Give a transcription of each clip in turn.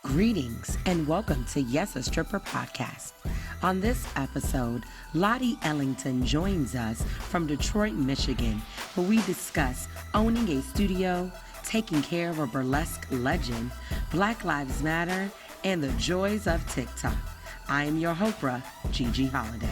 Greetings and welcome to Yes, a Stripper podcast. On this episode, Lottie Ellington joins us from Detroit, Michigan, where we discuss owning a studio, taking care of a burlesque legend, Black Lives Matter, and the joys of TikTok. I am your Hopra, GiGi Holliday.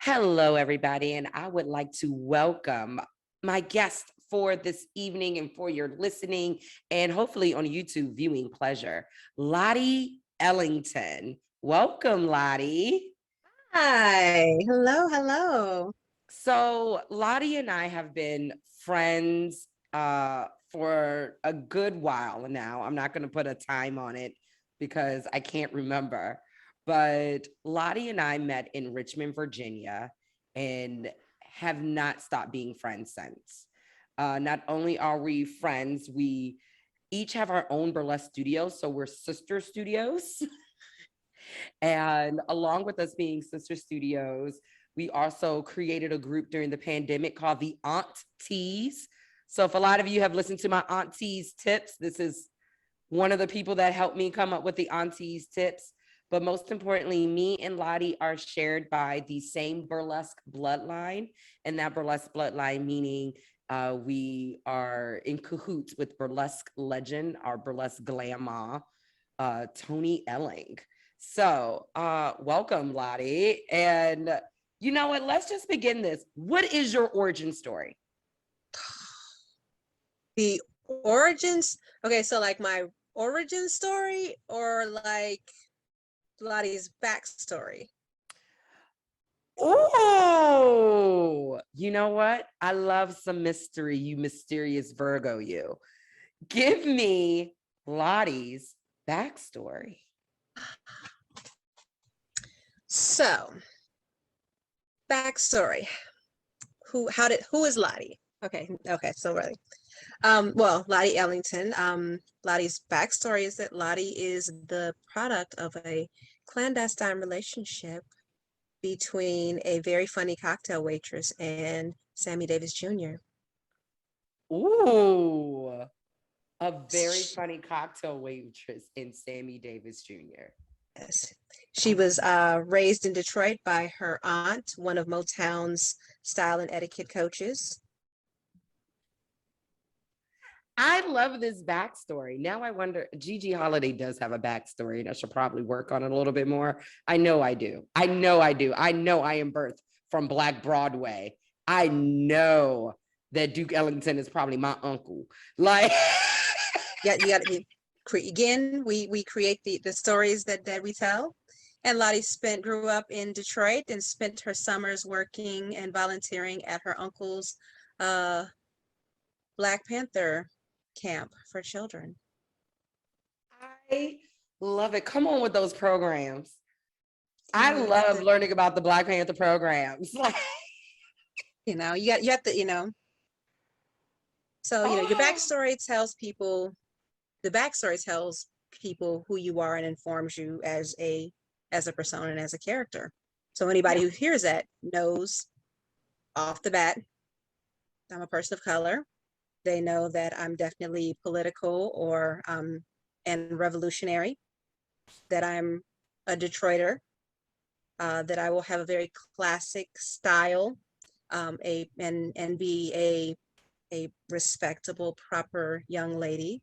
Hello, everybody, and I would like to welcome my guest for this evening and for your listening and hopefully on YouTube viewing pleasure, Lottie Ellington. Welcome, Lottie. Hi, hello. So Lottie and I have been friends for a good while now. I'm not going to put a time on it because I can't remember. But Lottie and I met in Richmond, Virginia, and have not stopped being friends since. Not only are we friends, we each have our own burlesque studios, so we're sister studios. And along with us being sister studios, we also created a group during the pandemic called the Auntease. So if a lot of you have listened to my Auntease tips, this is one of the people that helped me come up with the Auntease tips. But most importantly, me and Lottie are shared by the same burlesque bloodline. And that burlesque bloodline meaning we are in cahoots with burlesque legend, our burlesque grandma, Tony Elling. So welcome, Lottie. And you know what? Let's just begin this. What is your origin story? The origins. Okay, so like my origin story or like Lottie's backstory? Oh, you know what? I love some mystery, you mysterious Virgo, you. Give me Lottie's backstory. So, backstory. Who is Lottie? Okay, so really. Well, Lottie Ellington. Lottie's backstory is that Lottie is the product of a clandestine relationship between a very funny cocktail waitress and Sammy Davis Jr. Ooh, a very funny cocktail waitress in Sammy Davis Jr. Yes. She was raised in Detroit by her aunt, one of Motown's style and etiquette coaches. I love this backstory. Now I wonder, GiGi Holliday does have a backstory, and I should probably work on it a little bit more. I know I do. I know I am birthed from Black Broadway. I know that Duke Ellington is probably my uncle. Like, Yeah, you got to again. We create the stories that we tell. And Lottie grew up in Detroit and spent her summers working and volunteering at her uncle's Black Panther camp for children. I love it. Come on with those programs. I love learning about the Black Panther programs. You have to. So your backstory tells people. The backstory tells people who you are and informs you as a persona and as a character. So anybody who hears that knows off the bat I'm a person of color. They know that I'm definitely political or and revolutionary, that I'm a Detroiter, that I will have a very classic style, and be a respectable, proper young lady,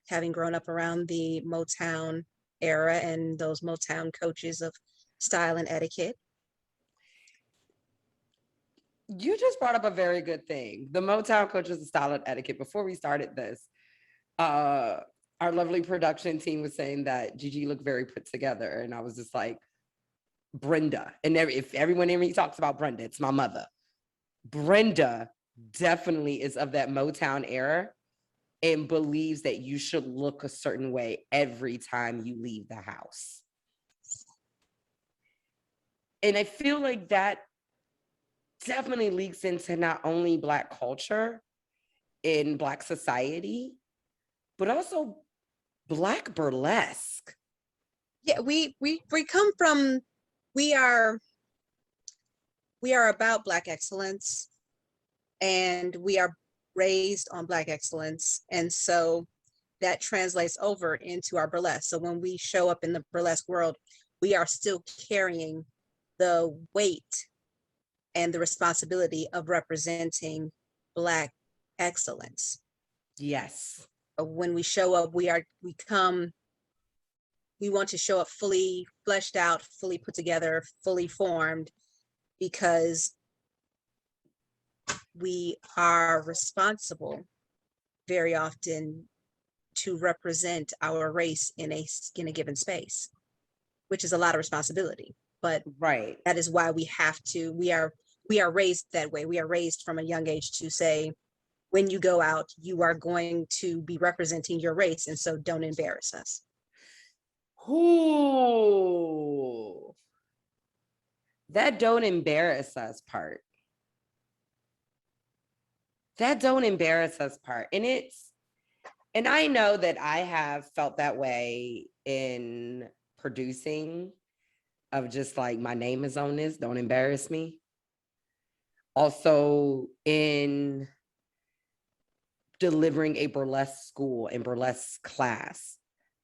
having grown up around the Motown era and those Motown coaches of style and etiquette. You just brought up a very good thing. The Motown coaches of style and etiquette. Before we started this, our lovely production team was saying that GiGi looked very put together. And I was just like, Brenda. And if everyone in me talks about Brenda, it's my mother. Brenda definitely is of that Motown era and believes that you should look a certain way every time you leave the house. And I feel like that definitely leaks into not only Black culture in Black society, but also Black burlesque. Yeah, we come from, we are about Black excellence, and we are raised on Black excellence. And so that translates over into our burlesque. So when we show up in the burlesque world, we are still carrying the weight and the responsibility of representing Black excellence. Yes. When we show up, we want to show up fully fleshed out, fully put together, fully formed, because we are responsible very often to represent our race in a given space, which is a lot of responsibility. But Right. that is why we are raised that way. We are raised from a young age to say, when you go out, you are going to be representing your race, and so don't embarrass us. Ooh. That don't embarrass us part. That don't embarrass us part. And I know that I have felt that way in producing, of just like, my name is on this, don't embarrass me. Also in delivering a burlesque school and burlesque class,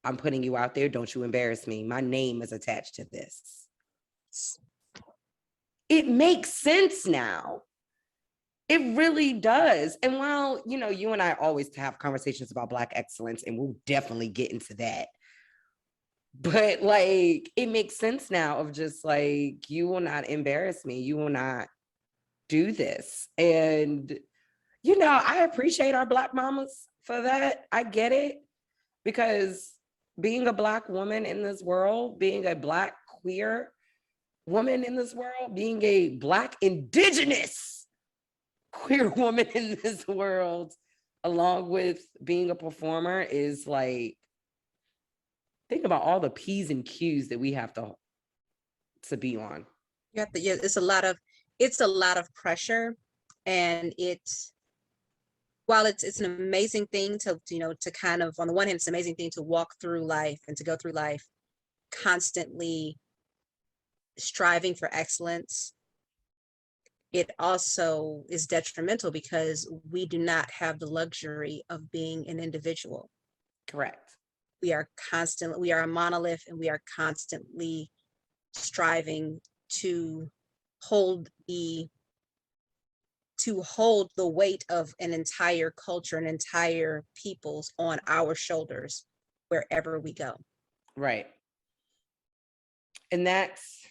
I'm putting you out there, don't you embarrass me. My name is attached to this. It makes sense now. It really does. And while, you and I always have conversations about Black excellence, and we'll definitely get into that. But like, it makes sense now of just like, you will not embarrass me. You will not do this. And, I appreciate our Black mamas for that. I get it. Because being a Black woman in this world, being a Black queer woman in this world, being a Black indigenous queer woman in this world, along with being a performer, is like, think about all the P's and Q's that we have to be on. Yeah, it's a lot of pressure, and while it's an amazing thing to kind of, on the one hand, it's an amazing thing to walk through life and to go through life constantly striving for excellence. It also is detrimental because we do not have the luxury of being an individual. Correct. We are a monolith, and we are constantly striving to hold the weight of an entire culture, an entire peoples on our shoulders wherever we go. Right. And that's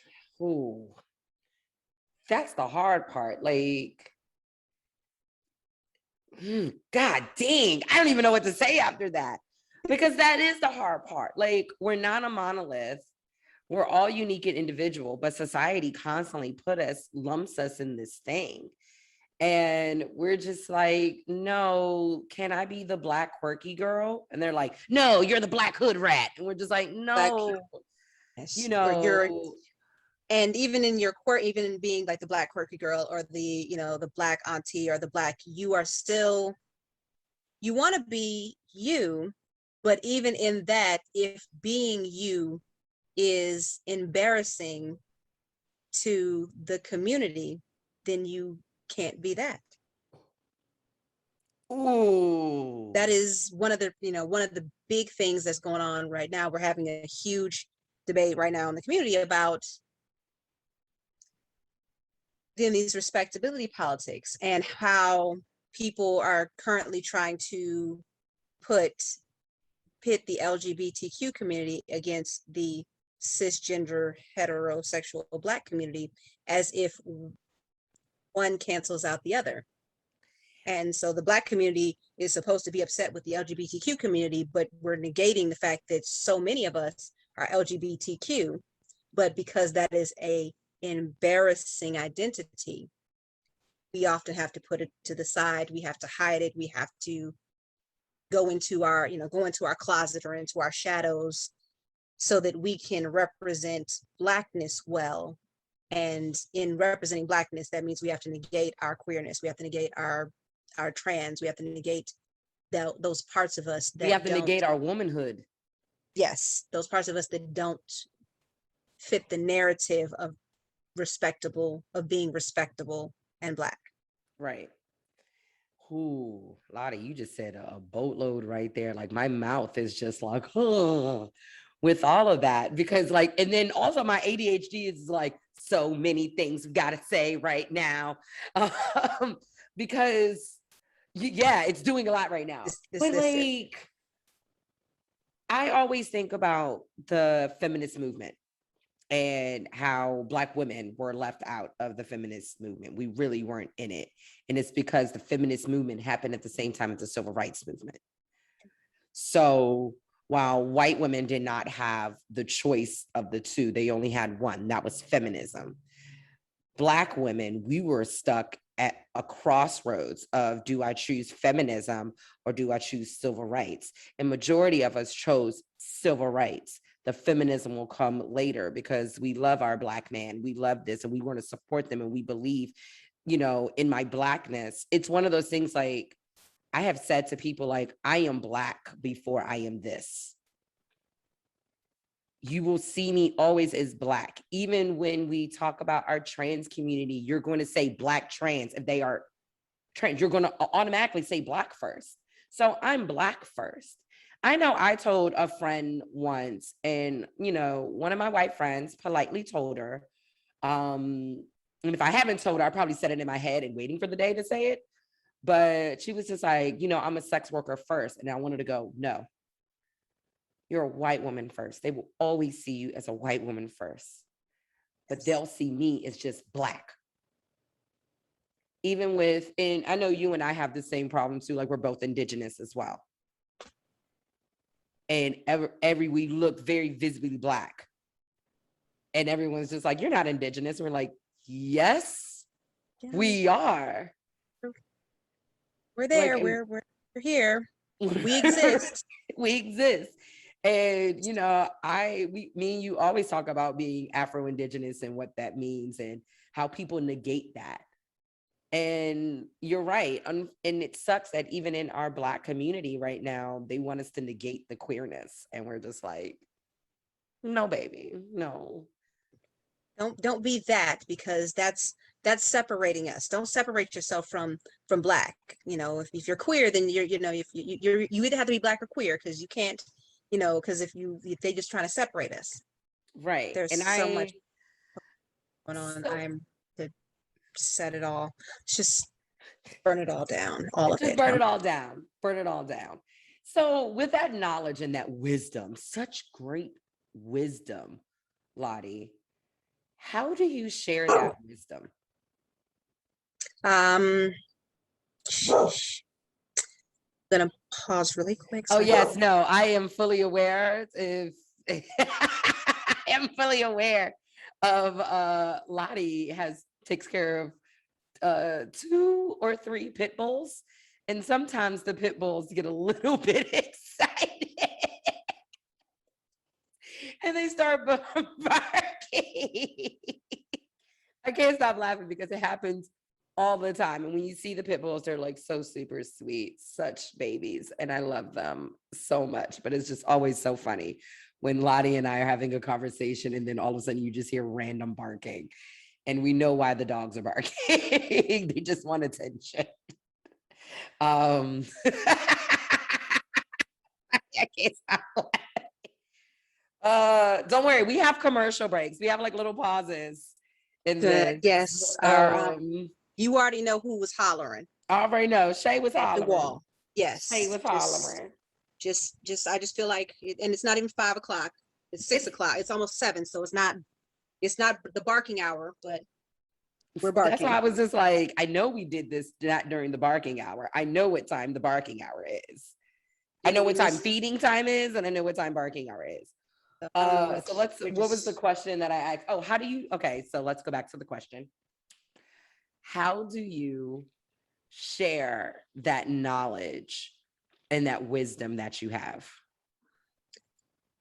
the hard part. Like, God dang, I don't even know what to say after that, because that is the hard part. Like, we're not a monolith. We're all unique and individual, but society constantly lumps us in this thing. And we're just like, no, can I be the Black quirky girl? And they're like, no, you're the Black hood rat. And we're just like, no, yes, and even in your court, even in being like the Black quirky girl, or the Black auntie, or the Black, you want to be you. But even in that, if being you is embarrassing to the community, then you can't be that. Ooh. That is one of the big things that's going on right now. We're having a huge debate right now in the community about these respectability politics, and how people are currently trying to pit the LGBTQ community against the cisgender heterosexual Black community, as if one cancels out the other. And so the Black community is supposed to be upset with the LGBTQ community, but we're negating the fact that so many of us are LGBTQ. But because that is an embarrassing identity, we often have to put it to the side. We have to hide it. We have to go into our closet or into our shadows, so that we can represent Blackness well. And in representing Blackness, that means we have to negate our queerness. We have to negate our trans. We have to negate those parts of us that we have to negate our womanhood. Yes, those parts of us that don't fit the narrative of being respectable and Black. Right. Ooh. Lottie, you just said a boatload right there. Like my mouth is just like, huh, with all of that. Because like, and then also my ADHD is like so many things we gotta say right now. Because yeah, it's doing a lot right now. But This. like, I always think about the feminist movement and how Black women were left out of the feminist movement. We really weren't in it. And it's because the feminist movement happened at the same time as the civil rights movement. So while white women did not have the choice of the two, they only had one, that was feminism. Black women, we were stuck at a crossroads of, do I choose feminism or do I choose civil rights? And majority of us chose civil rights. The feminism will come later because we love our Black man. We love this and we want to support them. And we believe, you know, in my Blackness. It's one of those things like I have said to people like, I am Black before I am this. You will see me always as Black. Even when we talk about our trans community, you're going to say Black trans. If they are trans, you're going to automatically say Black first. So I'm Black first. I know I told a friend once, and you know, one of my white friends politely told her, and if I haven't told her, I probably said it in my head and waiting for the day to say it. But she was just like, you know, I'm a sex worker first. And I wanted to go, no, you're a white woman first. They will always see you as a white woman first, but they'll see me as just Black. Even with, and I know you and I have the same problem too, like we're both Indigenous as well. And every we look very visibly Black. And everyone's just like, you're not Indigenous. And we're like, yes, we are. We're there. Like, We're here. We exist. We exist. And you know, me and you always talk about being Afro-Indigenous and what that means and how people negate that. And you're right. And it sucks that even in our Black community right now, they want us to negate the queerness. And we're just like, no, baby, no. Don't be that, because that's separating us. Don't separate yourself from Black. You know, if you're queer, then you're, you know, if you either have to be Black or queer, because you can't, you know, because if they just trying to separate us. Right. There's And so much going on. so, I'm to set it all. Just burn it all down. All of just it. burn it all down. Burn it all down. So with that knowledge and that wisdom, such great wisdom, Lottie, how do you share that wisdom? Sheesh. Gonna pause really quick. Oh yes, no, I am fully aware. If I am fully aware of Lottie takes care of 2 or 3 pit bulls, and sometimes the pit bulls get a little bit excited and they start barking. I can't stop laughing because it happens all the time. And when you see the pit bulls, they're like so super sweet, such babies. And I love them so much. But it's just always so funny when Lottie and I are having a conversation and then all of a sudden you just hear random barking. And we know why the dogs are barking. They just want attention. I can't stop laughing. Don't worry, we have commercial breaks. We have like little pauses. And then yes, you already know who was hollering. I already know. Shay was At hollering. the wall. Yes. Shay was hollering. Just I just feel like and it's not even 5 o'clock. It's 6 o'clock. It's almost 7. So it's not the barking hour, but we're barking. That's why I was just like, I know we did this not during the barking hour. I know what time the barking hour is. I know what time feeding time is, and I know what time barking hour is. So what was the question that I asked? Oh, okay, so let's go back to the question. How do you share that knowledge and that wisdom that you have?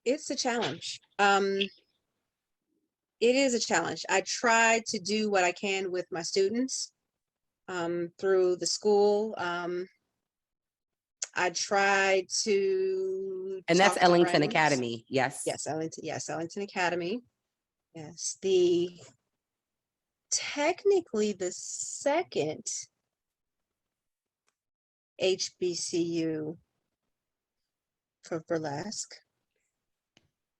It's a challenge. It is a challenge. I try to do what I can with my students through the school. I try to, and that's Ellington Academy. Yes. Yes, Ellington. Yes, Ellington Academy. Yes, technically the second HBCU for burlesque,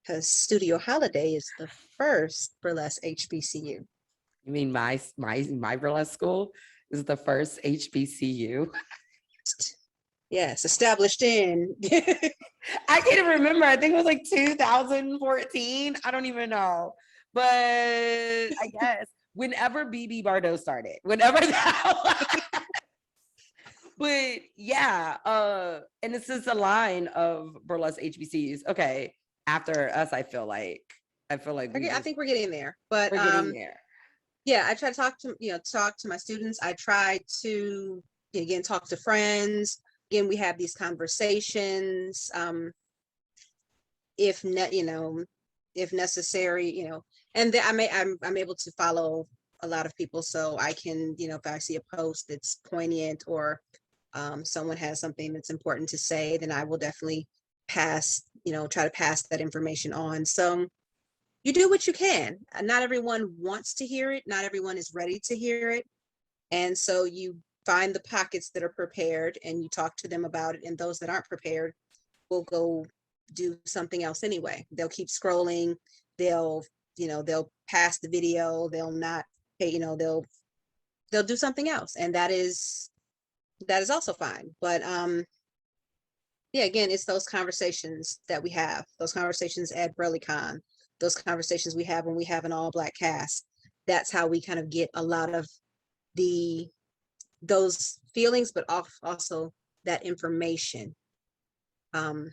because Studio Holiday is the first burlesque HBCU. You mean my burlesque school is the first HBCU? Yes, established in. I can't even remember. I think it was like 2014. I don't even know. But I guess whenever BB Bardot started, whenever that but yeah, and this is a line of burlesque HBCUs. Okay, after us, I feel like I think we're getting there, but we're getting there. yeah, I try to talk to my students. I try to again talk to friends. Again, we have these conversations. If necessary, and I'm able to follow a lot of people, so I can, if I see a post that's poignant or someone has something that's important to say, then I will definitely try to pass that information on. So you do what you can. Not everyone wants to hear it. Not everyone is ready to hear it. And so you find the pockets that are prepared and you talk to them about it. And those that aren't prepared will go do something else anyway. They'll keep scrolling. They'll pass the video. They'll not pay, they'll do something else. And that is also fine. But yeah, again, it's those conversations that we have, those conversations at BurlyCon, those conversations we have when we have an all Black cast. That's how we kind of get a lot of those feelings, but also that information and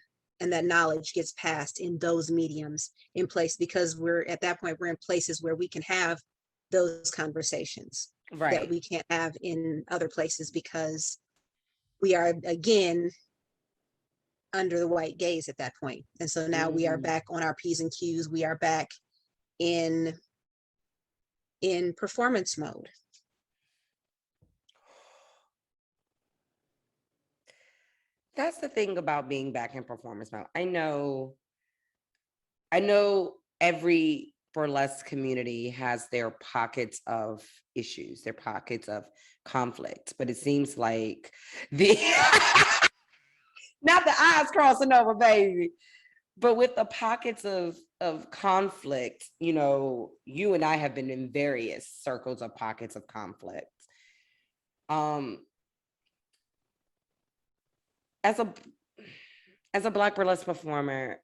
that knowledge gets passed in those mediums in place, because we're at that point, we're in places where we can have those conversations that we can't have in other places, because we are again under the white gaze at that point. And so now we are back on our P's and Q's. We are back in performance mode. That's the thing about being back in performance mode. I know every burlesque community has their pockets of issues, their pockets of conflict, but it seems like the not the eyes crossing over, baby, but with the pockets of conflict, you and I have been in various circles of pockets of conflict. As a Black burlesque performer,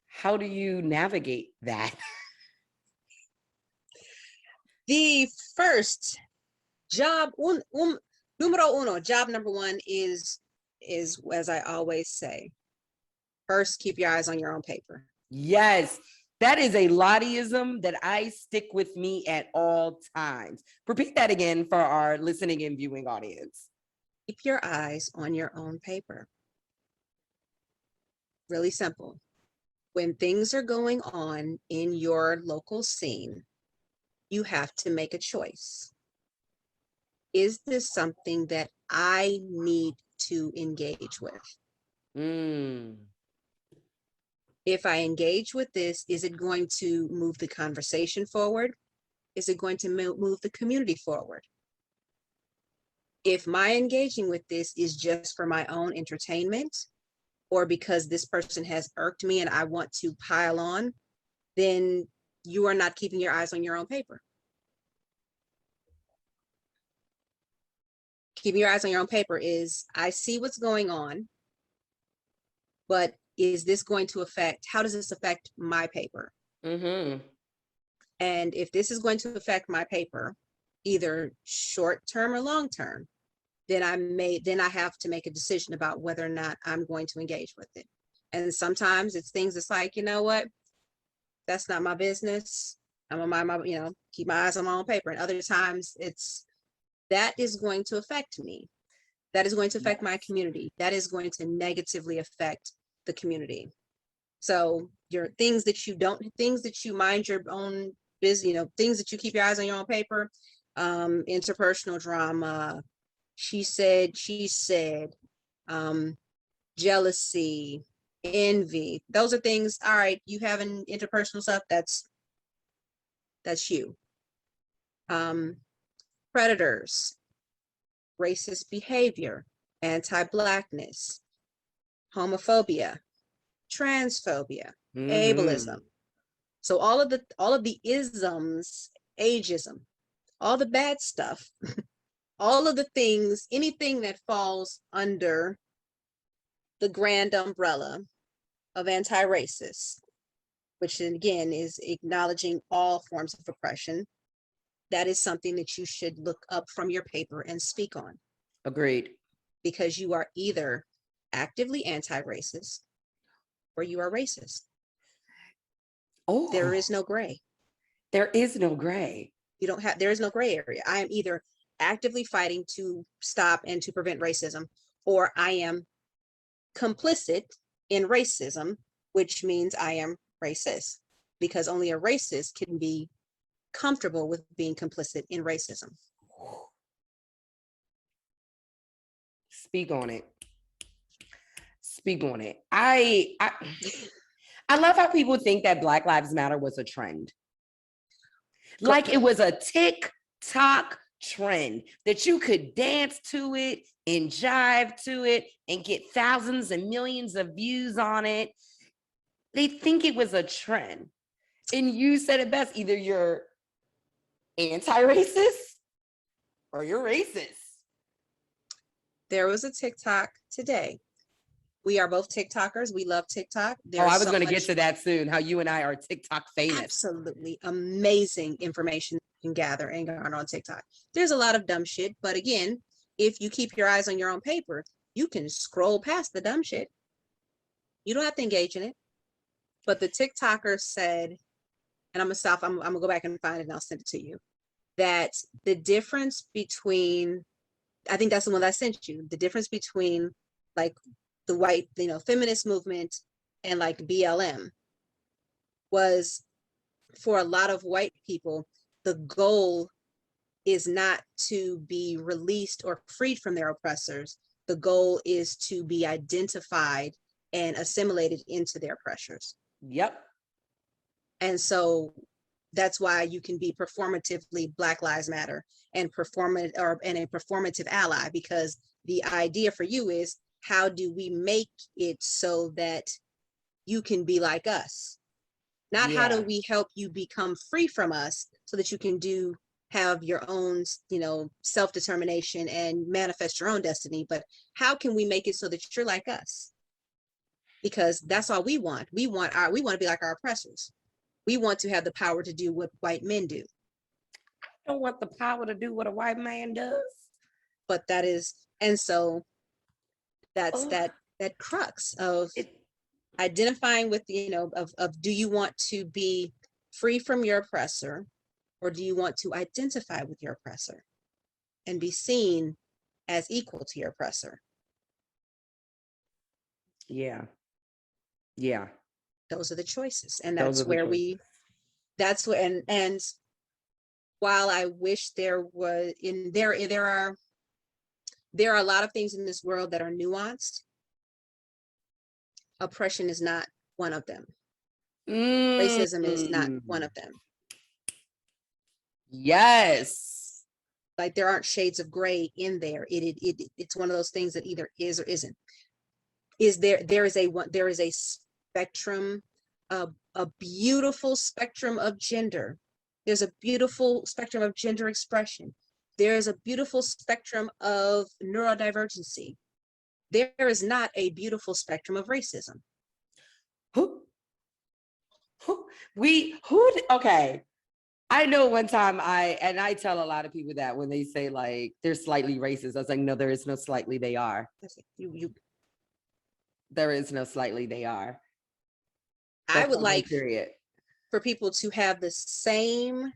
how do you navigate that? The first job, numero uno, job number one is, as I always say, first, keep your eyes on your own paper. Yes, that is a Lottieism that I stick with me at all times. Repeat that again for our listening and viewing audience. Keep your eyes on your own paper. Really simple. When things are going on in your local scene, you have to make a choice. Is this something that I need to engage with? If I engage with this, is it going to move the conversation forward? Is it going to move the community forward? If my engaging with this is just for my own entertainment, or because this person has irked me and I want to pile on, then you are not keeping your eyes on your own paper. Keeping your eyes on your own paper is, I see what's going on, but is this going to affect, how does this affect my paper? And if this is going to affect my paper, either short term or long term, then I have to make a decision about whether or not I'm going to engage with it. And sometimes it's things that's like, you know what, that's not my business. I'm gonna mind my, keep my eyes on my own paper. And other times that is going to affect me. That is going to affect my community. That is going to negatively affect the community. So your things that you mind your own business, things that you keep your eyes on your own paper, interpersonal drama, she said, jealousy, envy. Those are things, all right, you have an interpersonal stuff, that's you. Predators, racist behavior, anti-Blackness, homophobia, transphobia, ableism. Mhm. So all of the isms, ageism, all the bad stuff, all of the things, anything that falls under the grand umbrella of anti-racist, which again is acknowledging all forms of oppression, that is something that you should look up from your paper and speak on, Agreed. because you are either actively anti-racist or you are racist. There is Oh, no gray. there is no gray. There is no gray area. I am either actively fighting to stop and to prevent racism, or I am complicit in racism, which means I am racist, because only a racist can be comfortable with being complicit in racism. Speak on it. Speak on it. I love how people think that Black Lives Matter was a trend. Like it was a TikTok trend that you could dance to it and jive to it and get thousands and millions of views on it. They think it was a trend. And you said it best, either you're anti-racist or you're racist. There was a TikTok today. We are both TikTokers. We love TikTok. Oh, I There's was so going to much get to that soon, how you and I are TikTok famous. absolutely amazing information you can gather and garner on TikTok. There's a lot of dumb shit, but again, if you keep your eyes on your own paper, you can scroll past the dumb shit. You don't have to engage in it. But the TikToker said, and I'm gonna go back and find it and I'll send it to you, that the difference between, I think that's the one that I sent you, the difference between like the white, feminist movement and like BLM was, for a lot of white people, the goal is not to be released or freed from their oppressors. The goal is to be identified and assimilated into their oppressors. Yep. And so that's why you can be performatively Black Lives Matter and a performative ally, because the idea for you is, how do we make it so that you can be like us? Not how do we help you become free from us so that you can have your own, self-determination and manifest your own destiny, but how can we make it so that you're like us? Because that's all we want. We want to be like our oppressors. We want to have the power to do what white men do. I don't want the power to do what a white man does. But that is, and so that's that crux of identifying with, of do you want to be free from your oppressor, or do you want to identify with your oppressor and be seen as equal to your oppressor? Yeah. Yeah. Those are the choices. And that's where and while I wish there are a lot of things in this world that are nuanced, oppression is not one of them. Racism is not one of them. Yes. Like, there aren't shades of gray in there. It's one of those things that either is or isn't. There is a spectrum, a beautiful spectrum of gender. There's a beautiful spectrum of gender expression. There's a beautiful spectrum of neurodivergency. There is not a beautiful spectrum of racism. Okay. I know one time I tell a lot of people that when they say like they're slightly racist, I was like, no, there is no slightly, they are. There is no slightly, they are. I would like period. For people to have the same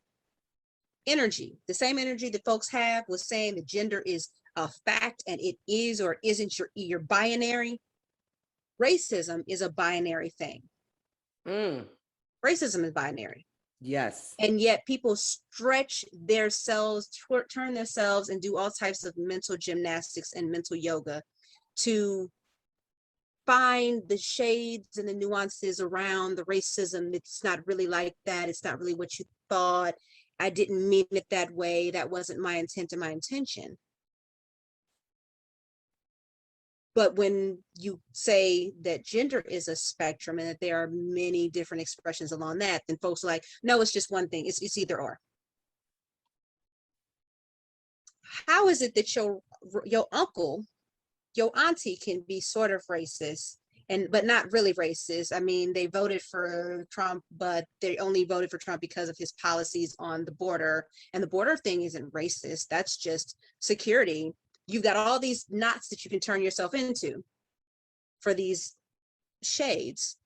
energy that folks have with saying that gender is a fact and it is or isn't your binary. Racism is a binary thing. Racism is binary. Yes. And yet people stretch themselves, turn themselves, and do all types of mental gymnastics and mental yoga to find the shades and the nuances around the racism. It's not really like that. It's not really what you thought. I didn't mean it that way. That wasn't my intent or my intention. But when you say that gender is a spectrum and that there are many different expressions along that, then folks are like, no, it's just one thing. It's either or. How is it that your uncle, your auntie can be sort of racist but not really racist? I mean, they voted for Trump, but they only voted for Trump because of his policies on the border. And the border thing isn't racist. That's just security. You've got all these knots that you can turn yourself into for these shades,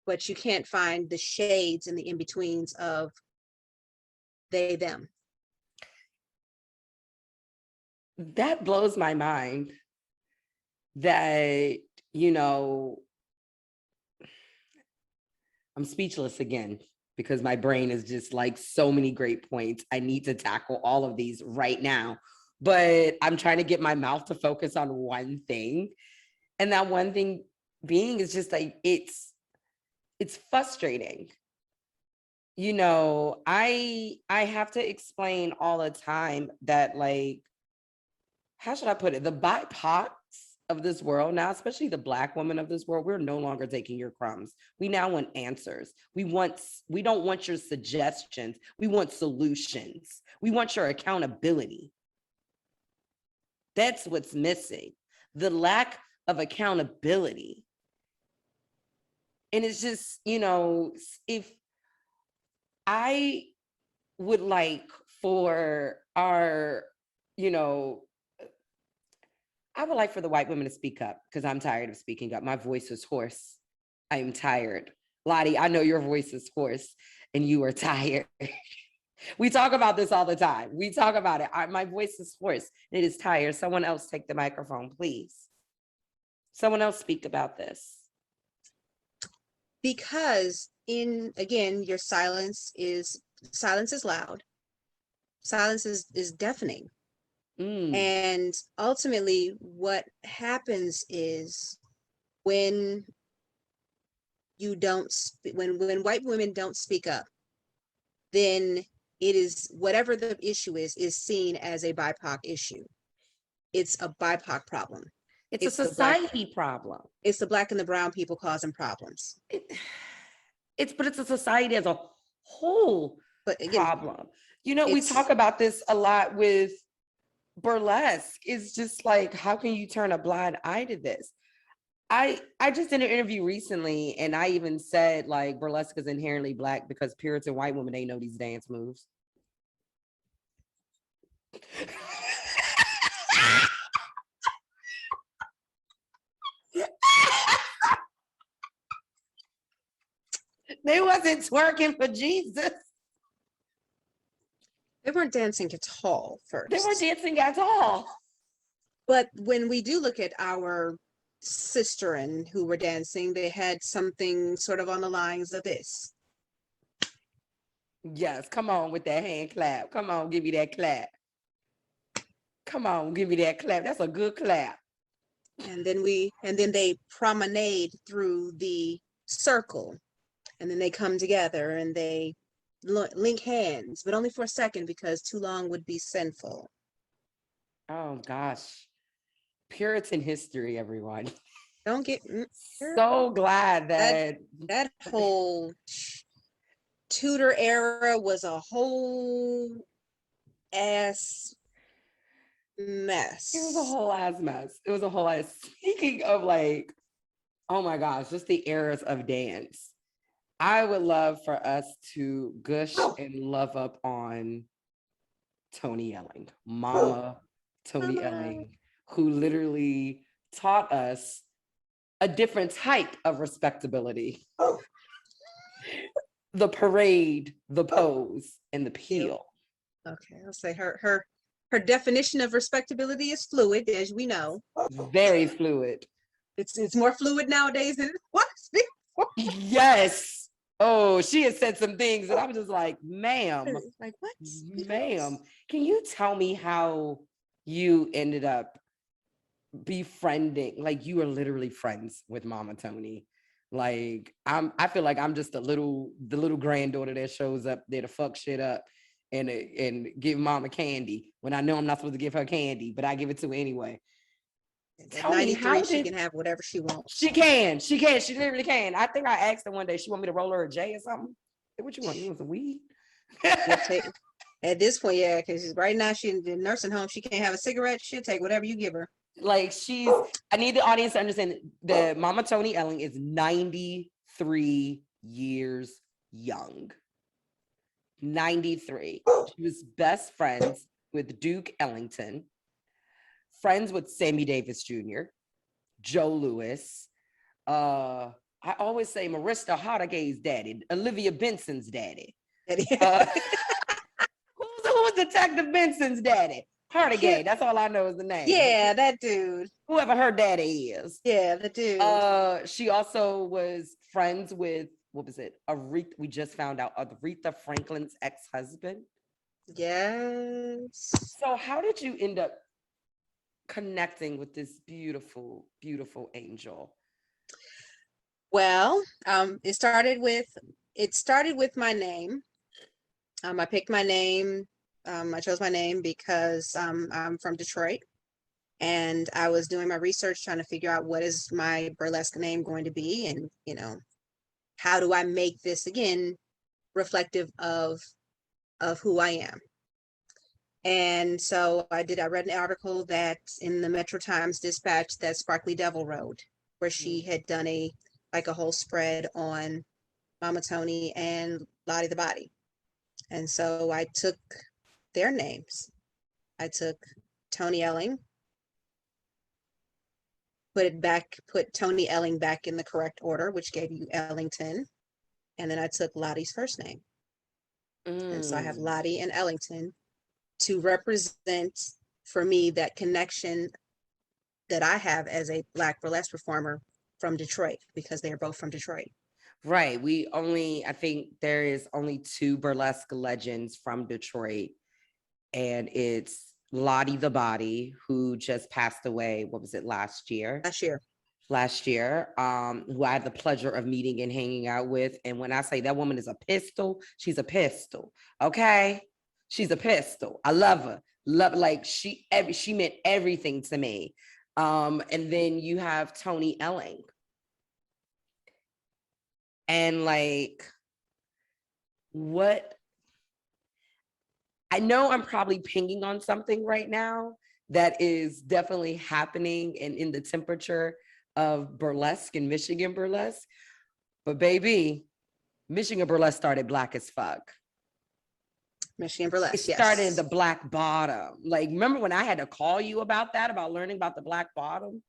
but you can't find the shades and the in-betweens of they, them. That blows my mind that, you know, I'm speechless again because my brain is just like so many great points. I need to tackle all of these right now, but I'm trying to get my mouth to focus on one thing. And that one thing being is just like, it's frustrating. You know, I have to explain all the time that, like, how should I put it? The BIPOCs of this world now, especially the Black women of this world, we're no longer taking your crumbs. We now want answers. We don't want your suggestions. We want solutions. We want your accountability. That's what's missing. The lack of accountability. And it's just, you know, if I would like for our, you know, I would like for the white women to speak up because I'm tired of speaking up. My voice is hoarse. I'm tired. Lottie, I know your voice is hoarse and you are tired. We talk about this all the time. We talk about it. My voice is hoarse. It is tired. Someone else take the microphone, please. Someone else speak about this. Because again, your silence is loud. Silence is deafening. And ultimately what happens is when when white women don't speak up, then it is whatever the issue is seen as a BIPOC issue. It's a BIPOC problem. It's a society problem. It's the Black and the brown people causing problems. But it's a society as a whole problem. You know, we talk about this a lot with burlesque. It's just like, how can you turn a blind eye to this? I just did an interview recently and I even said like burlesque is inherently Black because Puritan white women, they know these dance moves. They wasn't twerking for Jesus. They weren't dancing at all first. They weren't dancing at all. But when we do look at our sisterin who were dancing, they had something sort of on the lines of this. Yes, come on with that hand clap. Come on, give me that clap. Come on, give me that clap. That's a good clap. And then they promenade through the circle. And then they come together and they link hands, but only for a second because too long would be sinful. Oh gosh. Puritan history, everyone. Don't get so glad that whole Tudor era was a whole ass mess. It was a whole ass mess. It was a whole ass. Speaking of like, oh my gosh, just the eras of dance. I would love for us to gush and love up on Tony Elling, Mama Tony Elling, who literally taught us a different type of respectability. The parade, the pose, and the peel. Okay, I'll say her definition of respectability is fluid, as we know. Very fluid. It's more fluid nowadays than it was before. Yes. Oh, she has said some things and I'm just like, ma'am. Like, what? Ma'am, can you tell me how you ended up befriending, like you are literally friends with Mama Tony? Like I feel like I'm just the little granddaughter that shows up there to fuck shit up. and give mama candy when I know I'm not supposed to give her candy, but I give it to her anyway. At Tell me, 93, how she did can have whatever she wants. she can, she literally can. I think I asked her one day, she want me to roll her a J or something. What you want? You want some weed? She'll take, at this point, yeah, because right now she's in the nursing home. She can't have a cigarette. She'll take whatever you give her. Like I need the audience to understand that Mama Tony Elling is 93 years young. 93. She was best friends with Duke Ellington, friends with Sammy Davis Jr., Joe Louis. I always say Marista Hodegay's daddy, Olivia Benson's daddy. Who was Detective Benson's daddy? Hardegay. That's all I know is the name. Yeah, that dude. Whoever her daddy is. Yeah, the dude. She also was friends with, what was it? Aretha. We just found out Aretha Franklin's ex-husband. Yes. So how did you end up connecting with this beautiful, beautiful angel? Well, it started with my name. I picked my name. I chose my name because I'm from Detroit, and I was doing my research trying to figure out what is my burlesque name going to be, and how do I make this again reflective of who I am. And so I read an article that in the Metro Times Dispatch that Sparkly Devil wrote, where she had done a whole spread on Mama Tony and Lottie the Body. And so I took their names. I took Tony Elling, put Tony Elling back in the correct order, which gave you Ellington. And then I took Lottie's first name. And so I have Lottie and Ellington to represent for me that connection that I have as a Black burlesque performer from Detroit, because they are both from Detroit. Right. I think there is only 2 burlesque legends from Detroit, and it's Lottie the Body, who just passed away. What was it, last year? Last year, who I had the pleasure of meeting and hanging out with. And when I say that woman is a pistol, she's a pistol. Okay. She's a pistol. I love her. Like she meant everything to me. And then you have Tony Elling. And like, what, I know I'm probably pinging on something right now that is definitely happening and in the temperature of burlesque and Michigan burlesque. But baby, Michigan burlesque started Black as fuck. Michigan burlesque, it started in the Black Bottom. Like, remember when I had to call you about that, about learning about the Black Bottom?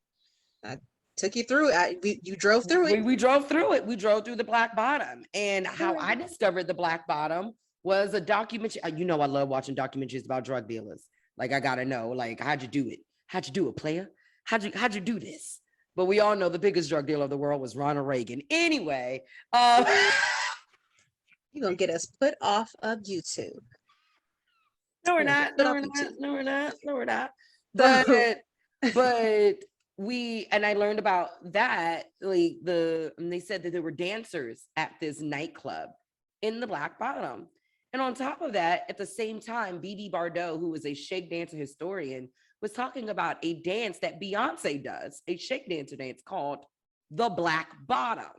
I took you through it. You drove through it. We drove through it. We drove through the Black Bottom. And how I discovered the Black Bottom was a documentary. You know, I love watching documentaries about drug dealers. Like, I gotta know, like, how'd you do it? How'd you do it, player? How'd you do this? But we all know the biggest drug dealer of the world was Ronald Reagan. Anyway, you're gonna get us put off of YouTube. No, we're not. No, we're not. No, we're not. No, we're not. But and I learned about that. Like and they said that there were dancers at this nightclub in the Black Bottom. And on top of that, at the same time, B.B. Bardot, who is a shake dancer historian, was talking about a dance that Beyonce does, a shake dancer dance called the Black Bottom.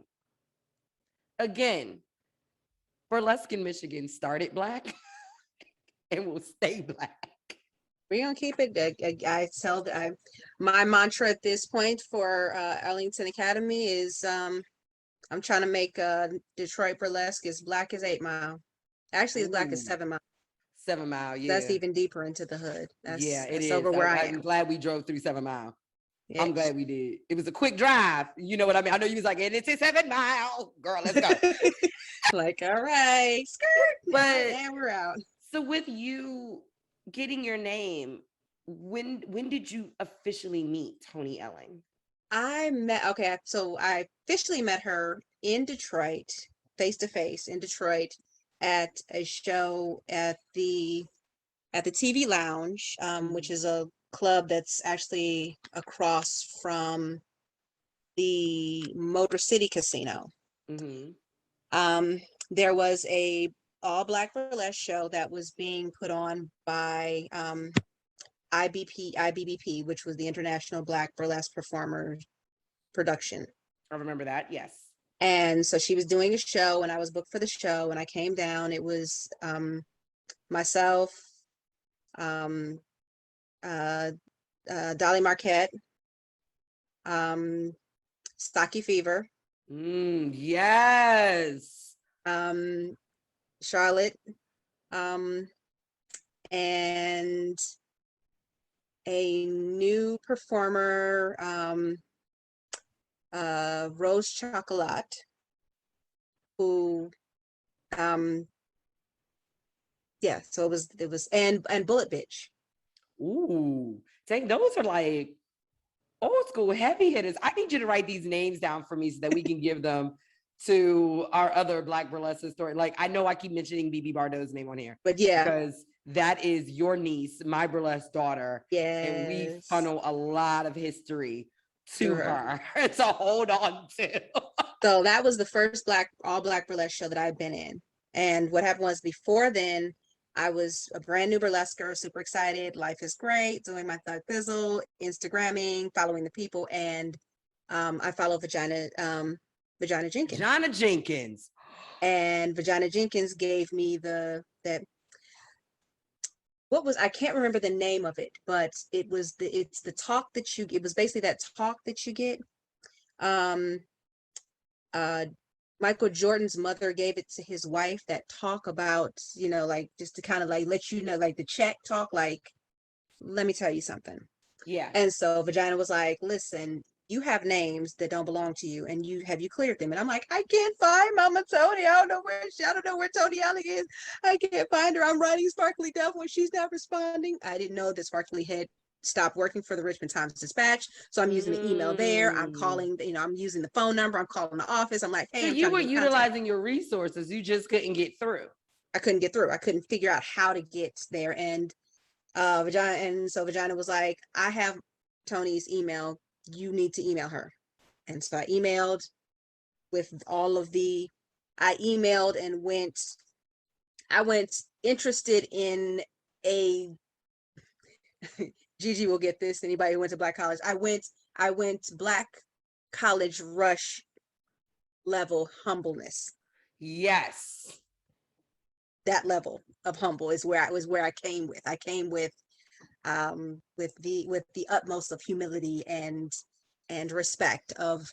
Again, burlesque in Michigan started Black and will stay Black. We're gonna keep it. My mantra at this point for Ellington Academy is I'm trying to make Detroit burlesque as Black as 8 Mile. Actually, as Black as 7 Mile. 7 Mile, yeah. That's even deeper into the hood. That's is. Over where I am. I'm glad we drove through 7 Mile. Yes. I'm glad we did. It was a quick drive. You know what I mean? I know you was like, and it's a 7 mile. Girl, let's go. Like, all right, skirt. But and we're out. So with you getting your name, when did you officially meet Tony Elling? So I officially met her in Detroit, face to face in Detroit, at a show at the TV Lounge, which is a club that's actually across from the Motor City Casino. Mm-hmm. There was a all Black burlesque show that was being put on by IBBP, which was the International Black Burlesque Performers Production. I remember that. Yes. And so she was doing a show, and I was booked for the show, and I came down. It was myself, Dolly Marquette, Stocky Fever, Yes. Charlotte, and a new performer, Rose Chocolat, who yeah, so it was and Bullet Bitch. Ooh, dang, those are like old school heavy hitters. I need you to write these names down for me so that we can give them to our other Black burlesque story. Like, I know I keep mentioning BB Bardot's name on here, but yeah, because that is your niece, my burlesque daughter. yes, and we funnel a lot of history to her. So hold on to. So that was the first all black burlesque show that I've been in. And what happened was, before then, I was a brand new burlesquer, super excited. Life is great, doing my thug thizzle, Instagramming, following the people, and I follow Vagina Jenkins. Vagina Jenkins. And Vagina Jenkins gave me I can't remember the name of it, but it's the talk that it was basically that talk that you get. Michael Jordan's mother gave it to his wife, that talk about, like, just to kind of like let you know, like the check talk, like, let me tell you something. Yeah. And so Vagina was like, listen, you have names that don't belong to you, and you cleared them. And I'm like, I can't find Mama Tony. I don't know where Tony Allen is. I can't find her. I'm writing Sparkly Devil when she's not responding. I didn't know that Sparkly had stopped working for the Richmond Times-Dispatch. So I'm using the email there. I'm calling, I'm using the phone number. I'm calling the office. I'm like, hey, so you were utilizing your resources. You just couldn't get through. I couldn't get through. I couldn't figure out how to get there. And Vagina was like, I have Tony's email. You need to email her. And so I emailed and I went interested in a Gigi will get this. Anybody who went to Black college. I went Black college rush level humbleness. Yes. That level of humble is where I came with. I came with the utmost of humility and respect of,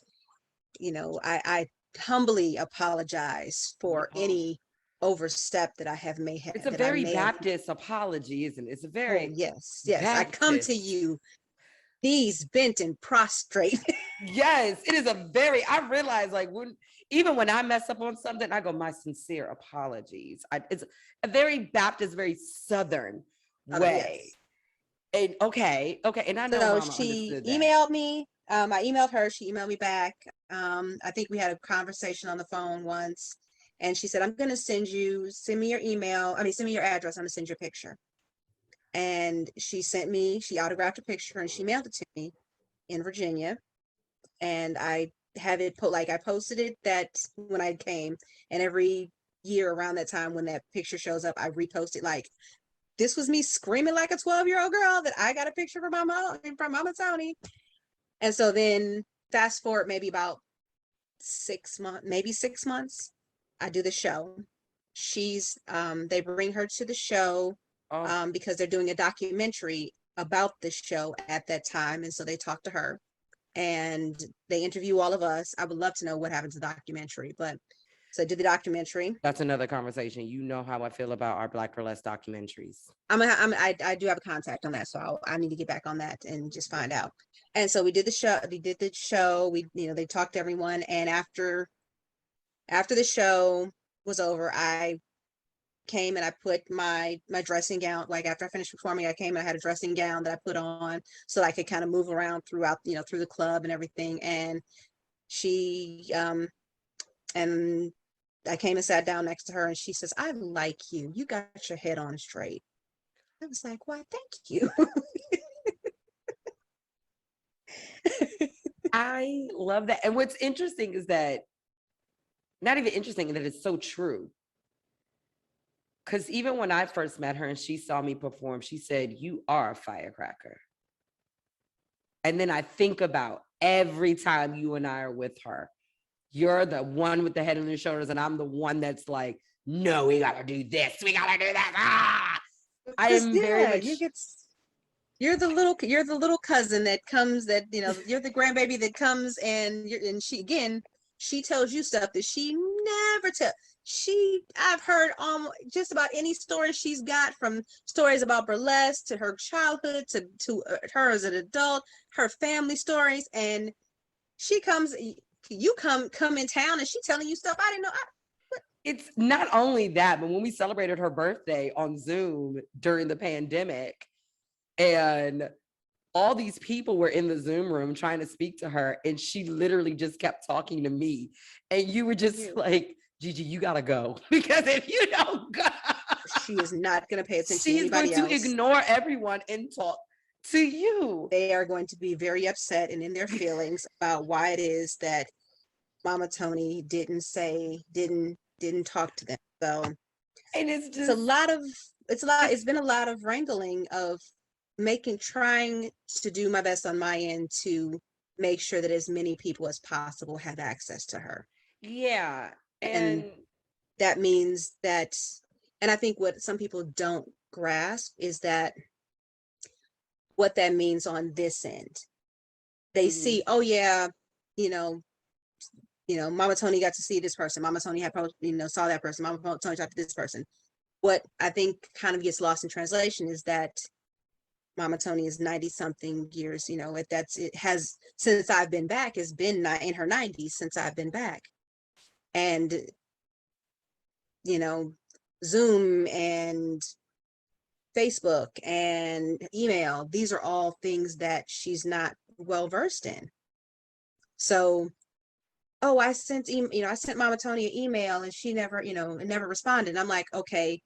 I humbly apologize for any overstep that I may have. It's a very Baptist apology, isn't it? It's a very yes. Baptist. I come to you, knees bent and prostrate. Yes, it is I realize, like, even when I mess up on something, I go, my sincere apologies. It's a very Baptist, very Southern way. Yes. And okay. And I know so Mama she understood emailed me. I emailed her. She emailed me back. I think we had a conversation on the phone once, and she said, I'm going to send me your email. Send me your address. I'm going to send you a picture. And she autographed a picture, and she mailed it to me in Virginia. And I have it I posted it that when I came, and every year around that time when that picture shows up, I repost it, like, this was me screaming like a 12-year-old girl that I got a picture from Mama Tony. And so then fast forward maybe about 6 months, I do the show. They bring her to the show because they're doing a documentary about the show at that time. And so they talk to her and they interview all of us. I would love to know what happened to the documentary, but so I did the documentary. That's another conversation. You know how I feel about our Black burlesque documentaries. I do have a contact on that, so I need to get back on that and just find out. And so we did the show. We, they talked to everyone, and after the show was over, I came and I put my dressing gown. Like, after I finished performing, I came and I had a dressing gown that I put on so I could kind of move around throughout, through the club and everything. And she and I came and sat down next to her, and she says, I like you. You got your head on straight. I was like, why, thank you. I love that. And what's interesting is that, not even interesting, that it's so true. because even when I first met her and she saw me perform, she said, "You are a firecracker." And then I think about every time you and I are with her, you're the one with the head on your shoulders, and I'm the one that's like, "No, we gotta do this. We gotta do that." Ah, I Because am very yeah, much. you're the little cousin that comes, that you're the grandbaby that comes, and she tells you stuff that she never tell. I've heard just about any story she's got, from stories about burlesque to her childhood to her as an adult, her family stories, and she comes, you come in town and she telling you stuff I didn't know. It's not only that, but when we celebrated her birthday on Zoom during the pandemic, and all these people were in the Zoom room trying to speak to her, and she literally just kept talking to me. And you were just like, "Gigi, you gotta go." Because if you don't go, She is not going to pay attention to she's going anybody to else. ignore everyone and talk to you. They are going to be very upset and in their feelings about why it is that Mama Tony didn't talk to them. So And it's it's a just, lot of it's been a lot of wrangling of trying to do my best on my end to make sure that as many people as possible have access to her. yeah. And And that means that, and I think what some people don't grasp is that what that means on this end. They see, oh yeah, you know, Mama Tony got to see this person. Mama Tony had, saw that person. Mama Tony talked to this person. What I think kind of gets lost in translation is that Mama Tony is 90 something years, it has, since I've been back, has been in her 90s since I've been back. And, Zoom and Facebook and email, these are all things that she's not well versed in. So, oh, I sent Mama Tony an email and she never, never responded. And I'm like, okay,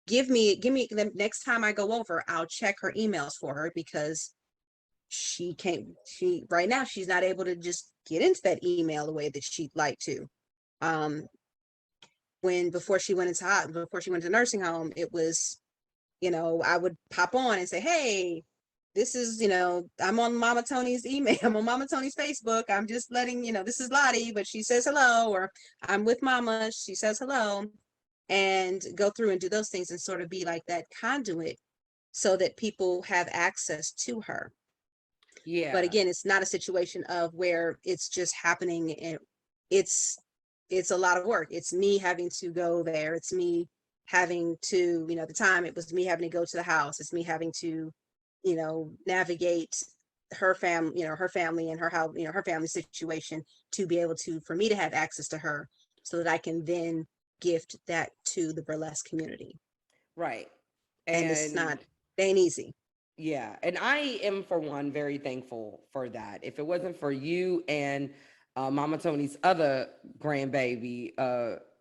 give me the next time I go over, I'll check her emails for her, because right now she's not able to just get into that email the way that she'd like to. Before she went to nursing home, it was, I would pop on and say, hey, this is, I'm on Mama Tony's email. I'm on Mama Tony's Facebook. I'm just letting, this is Lottie, but she says hello, or I'm with Mama, she says hello, and go through and do those things and sort of be like that conduit so that people have access to her. yeah. But again, it's not a situation of where it's just happening, and it's a lot of work. It's me having to go there. It's me having to, at the time it was me having to go to the house. It's me having to, navigate her family, her family and her family situation, to be able to, for me to have access to her so that I can then gift that to the burlesque community. Right. And it ain't easy. Yeah. And I am, for one, very thankful for that. If it wasn't for you and Mama Tony's other grandbaby,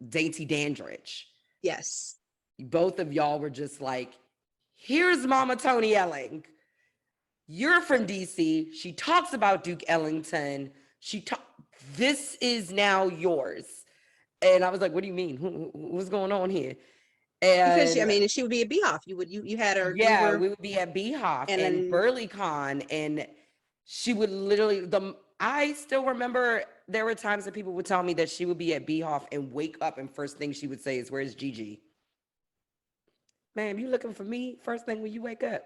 Dainty Dandridge. Yes. Both of y'all were just like, here's Mama Tony Elling. You're from DC. She talks about Duke Ellington. This is now yours. And I was like, what do you mean? What's going on here? Because And she would be at Beehoff. You had her. yeah, we would be at Beehoff and then BurleyCon, and she would literally, I still remember there were times that people would tell me that she would be at Beehoff and wake up, and first thing she would say is, "Where's Gigi? Ma'am, you looking for me first thing when you wake up?"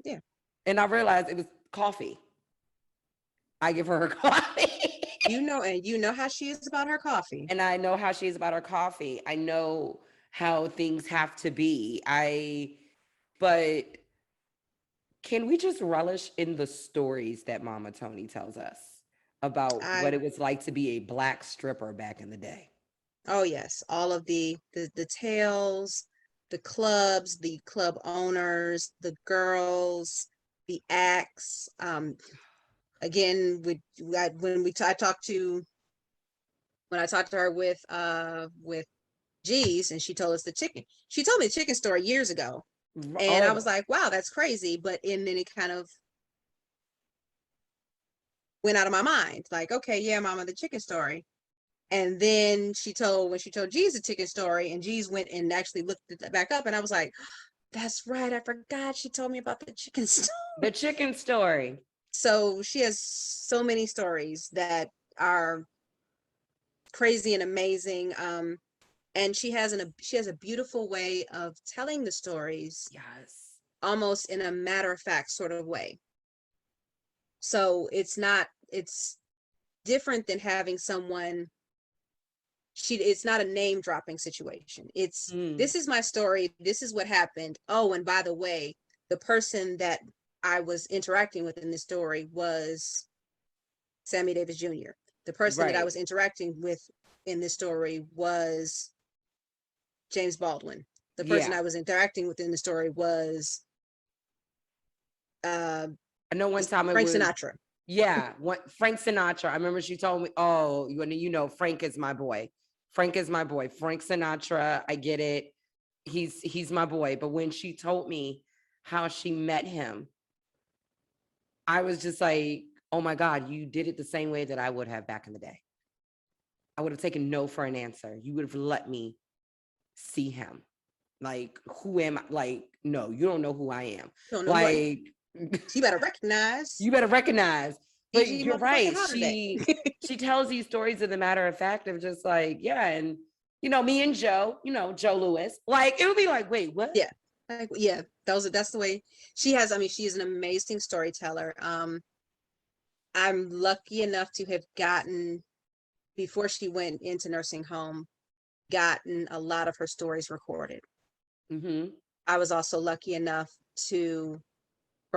Yeah. And I realized it was coffee. I give her coffee. And you know how she is about her coffee. And I know how she is about her coffee. I know how things have to be. But can we just relish in the stories that Mama Tony tells us about what it was like to be a Black stripper back in the day? Oh yes, all of the tales, the clubs, the club owners, the girls, the acts. Again, I talked to her with G's, and she told me the chicken story years ago, and I was like, wow, that's crazy. And then it kind of went out of my mind. Like, okay, yeah, Mama, the chicken story. And then when she told G's the chicken story, and G's went and actually looked it back up, and I was like, that's right, I forgot she told me about the chicken story. The chicken story. So she has so many stories that are crazy and amazing. And she has a beautiful way of telling the stories, Yes. almost in a matter of fact sort of way. So it's different than having someone, it's not a name dropping situation. It's, this is my story, this is what happened. Oh, and by the way, the person that I was interacting with in this story was Sammy Davis Jr. The person that I Right. was interacting with in this story was James Baldwin. The person Yeah. I was interacting with in the story was I know one time it Frank was, Sinatra. yeah, Frank Sinatra. I remember she told me, oh, you know, Frank is my boy. Frank is my boy. Frank Sinatra, I get it. He's my boy. But when she told me how she met him, I was just like, oh my God, you did it the same way that I would have back in the day. I would have taken no for an answer. You would have let me see him. Like, who am I? Like, no, you don't know who I am. Don't know what Like, you better recognize. you better recognize. But GiGi you're motherfucking right. Holliday. She tells these stories as a matter of fact of just like, yeah, and you know, me and Joe, you know, Joe Lewis. Like, it would be like, wait, what? Yeah. Yeah, that's the way she has. I mean, she is an amazing storyteller. I'm lucky enough to have gotten, before she went into nursing home, gotten a lot of her stories recorded. Mm-hmm. I was also lucky enough for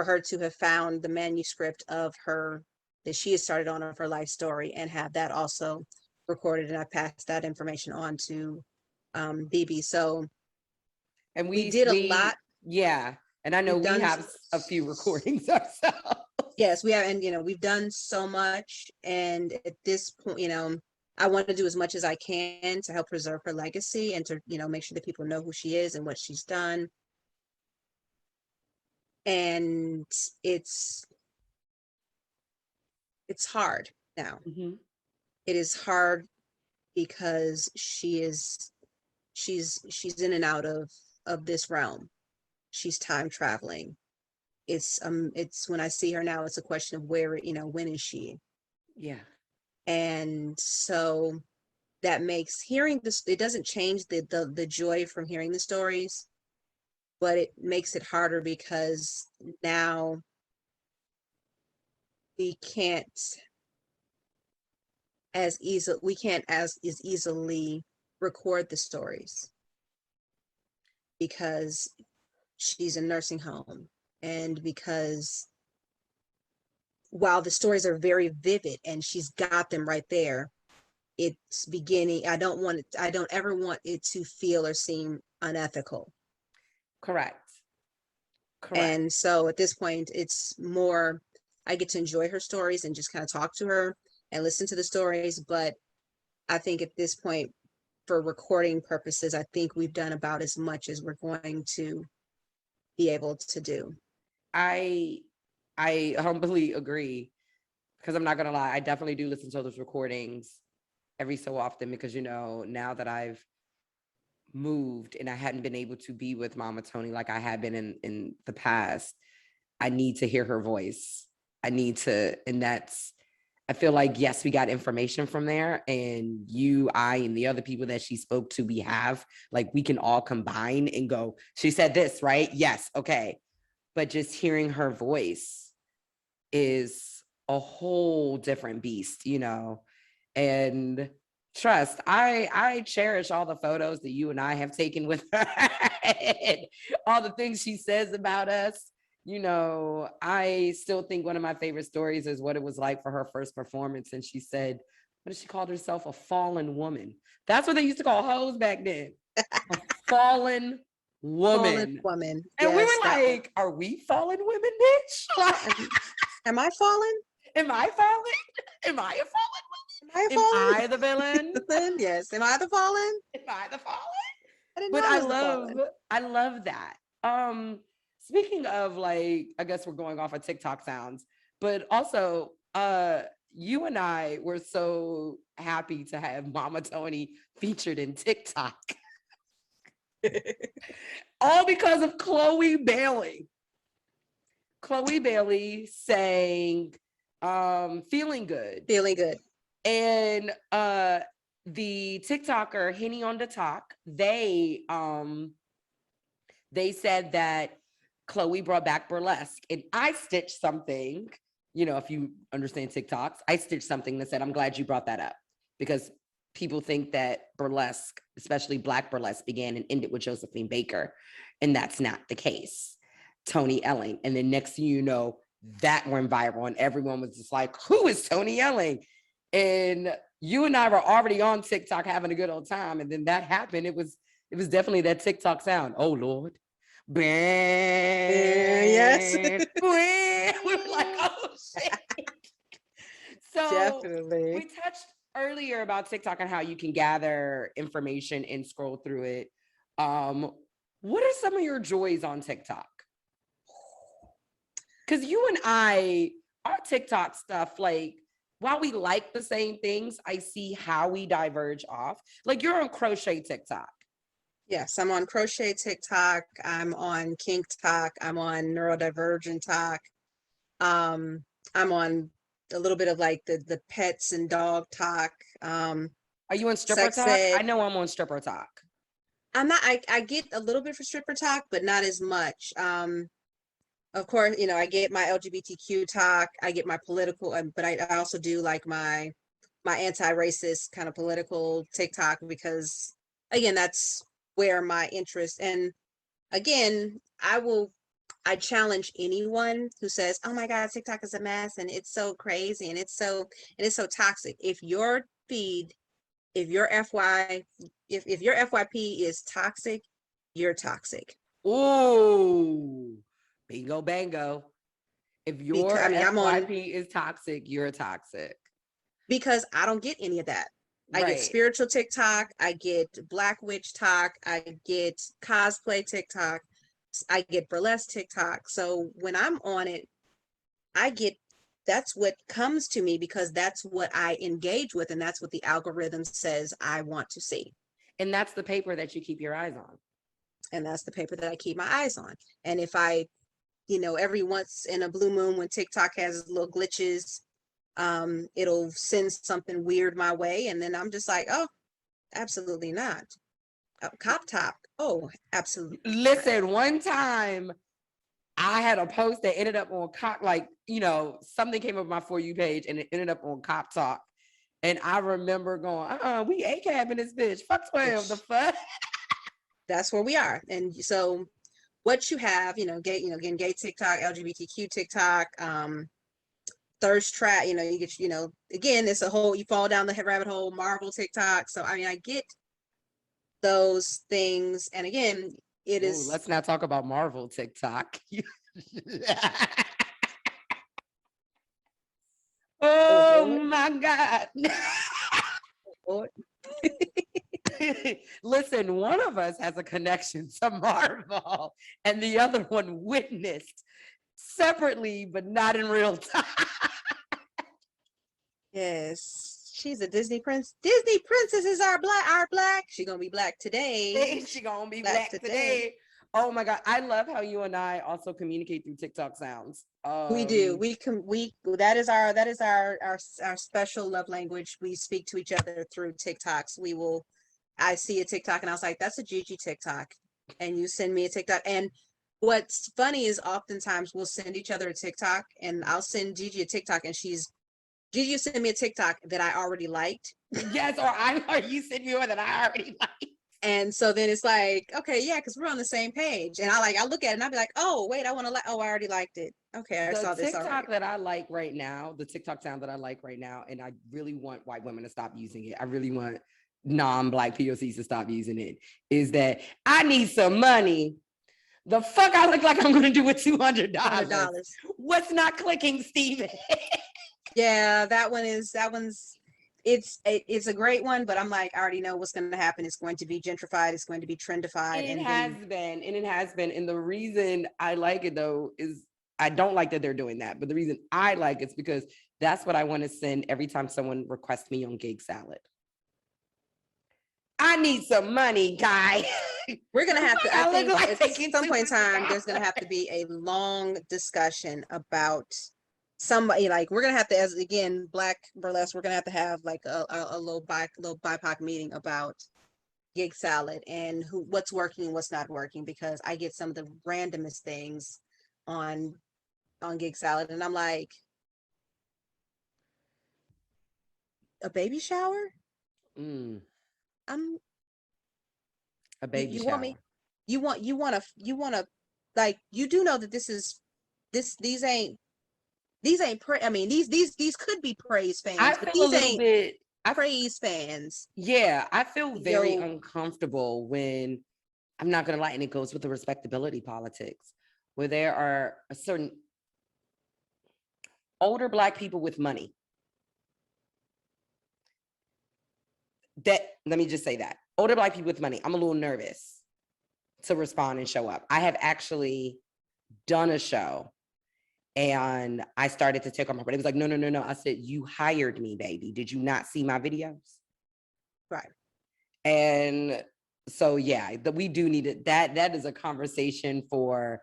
her to have found the manuscript of her, that she had started on, of her life story, and have that also recorded, and I passed that information on to BB. So And we did a lot. yeah. And I know We've we done, have a few recordings ourselves. yes, we have, and we've done so much, and at this point, I want to do as much as I can to help preserve her legacy, and to make sure that people know who she is and what she's done. And it's hard now. Mm-hmm. It is hard because she's in and out of this realm. She's time traveling. It's when I see her now, it's a question of where, when is she? Yeah. And so that makes hearing this, it doesn't change the joy from hearing the stories, but it makes it harder because now we can't as easily record the stories because she's in nursing home, and because while the stories are very vivid and she's got them right there, it's beginning, I don't ever want it to feel or seem unethical. Correct. Correct. And so at this point, it's more, I get to enjoy her stories and just kind of talk to her and listen to the stories. But I think at this point, for recording purposes, I think we've done about as much as we're going to be able to do. I I humbly agree, because I'm not gonna lie, I definitely do listen to those recordings every so often, because you know, now that I've moved and I hadn't been able to be with Mama Tony like I had been in the past, I need to hear her voice. I need to, and that's, I feel like, yes, we got information from there, and you, I, and the other people that she spoke to, we have, like, we can all combine and go, she said this, right? Yes, okay. But just hearing her voice is a whole different beast, you know? And trust, I cherish all the photos that you and I have taken with her, and all the things she says about us. You know, I still think one of my favorite stories is what it was like for her first performance. And she said, what did she call herself? A fallen woman. That's what they used to call hoes back then. A fallen Fallen woman. woman. And we Yes, were that one. like, are we fallen women, bitch? Like, Am I fallen? am I fallen? Am I a fallen Am I woman? Am fallen? I the villain? Yes. Am I the fallen? Am I the fallen? I didn't know But I was the fallen. I love that. Speaking of, like, I guess we're going off of TikTok sounds, but also you and I were so happy to have Mama Tony featured in TikTok. All because of Chloe Bailey. Chloe Bailey sang Feeling Good. Feeling good. And the TikToker Henny on the Talk, they said that Chloe brought back burlesque. And I stitched something, you know, if you understand TikToks, I stitched something that said, I'm glad you brought that up, because people think that burlesque, especially Black burlesque, began and ended with Josephine Baker. And that's not the case. Tony Elling. And then next thing you know, that went viral and everyone was just like, who is Tony Elling? And you and I were already on TikTok having a good old time. And then that happened. It was definitely that TikTok sound. Oh Lord. Yes. We were like, oh shit. So Definitely. we touched earlier about TikTok and how you can gather information and scroll through it. What are some of your joys on TikTok? Because you and I, our TikTok stuff, like, while we like the same things, I see how we diverge off. Like, you're on crochet TikTok. Yes, I'm on crochet TikTok. I'm on kink talk. I'm on neurodivergent talk. I'm on a little bit of like the pets and dog talk. Are you on stripper sex talk? ed. I know I'm on stripper talk. I'm not. I get a little bit for stripper talk, but not as much. Of course, you know, I get my LGBTQ talk. I get my political, but I also do like my anti-racist kind of political TikTok, because again, that's where my interest. And again, I challenge anyone who says, "Oh my God, TikTok is a mess and it's so crazy and it's so toxic." If your feed, if your your FYP is toxic, you're toxic. Ooh, bingo bango. If your I'm on, FYP is toxic, you're toxic. because I don't get any of that. I get spiritual TikTok, I get Black witch talk, I get cosplay TikTok, I get burlesque TikTok. So when I'm on it, that's what comes to me, because that's what I engage with, and that's what the algorithm says I want to see. And that's the paper that you keep your eyes on. And that's the paper that I keep my eyes on. And if I, you know, every once in a blue moon when TikTok has little glitches, it'll send something weird my way, and then I'm just like, oh, absolutely not. Cop top. Oh, absolutely. Listen, one time I had a post that ended up on cop, like, you know, something came up my For You page and it ended up on Cop Talk. And I remember going, we ACAB in this bitch. Fuck 12, the fuck. That's where we are. And so what you have, you know, again, gay TikTok, LGBTQ TikTok, thirst trap, you know, you get, you know, again, it's a whole, you fall down the rabbit hole, Marvel TikTok. So, I mean, I get those things. And again, it is. Let's not talk about Marvel TikTok. Oh my God. Listen, one of us has a connection to Marvel and the other one witnessed separately, but not in real time. Yes, she's a Disney princess. Disney princesses are black. She's gonna be black today. She gonna be black today. Oh my God. I love how you and I also communicate through TikTok sounds. We do. That is our special love language. We speak to each other through TikToks. I see a TikTok and I was like, that's a GiGi TikTok. And you send me a TikTok. And what's funny is oftentimes we'll send each other a TikTok, and I'll send GiGi a TikTok, and GiGi sent me a TikTok that I already liked. Yes, or you sent me one that I already liked. And so then it's like, okay, yeah, because we're on the same page. And I look at it and I'll be like, oh, wait, I already liked it. Okay, I saw this already. The TikTok that I like right now, the TikTok sound that I like right now, and I really want white women to stop using it. I really want non-Black POCs to stop using it, is that I need some money. The fuck I look like I'm going to do with $200. What's not clicking, Steven? Yeah, it's a great one, but I'm like, I already know what's going to happen. It's going to be gentrified. It's going to be trendified. It has been. And the reason I like it though is I don't like that they're doing that. But the reason I like it's because that's what I want to send every time someone requests me on Gig Salad. I need some money, guy. We're gonna have to. I I look think like at taking some too point in much time, there's gonna have to be a long discussion about somebody. Like we're gonna have to, as again, Black Burlesque. We're gonna have like a little BIPOC meeting about Gig Salad and what's working and what's not working, because I get some of the randomest things on Gig Salad, and I'm like, a baby shower? Mm, I'm a baby you want shower. me? You want to like, you do know that these ain't I mean, these could be praise I fans, but feel a these little ain't bit. praise fans. Yeah, I feel very Yo, uncomfortable when I'm not gonna lie, and it goes with the respectability politics, where there are a certain older Black people with money that, let me just say that, older Black people with money, I'm a little nervous to respond and show up. I have actually done a show and I started to take on my, but it was like, no, no, no, no. I said, you hired me, baby. Did you not see my videos? right. And so, yeah, we do need it. That is a conversation for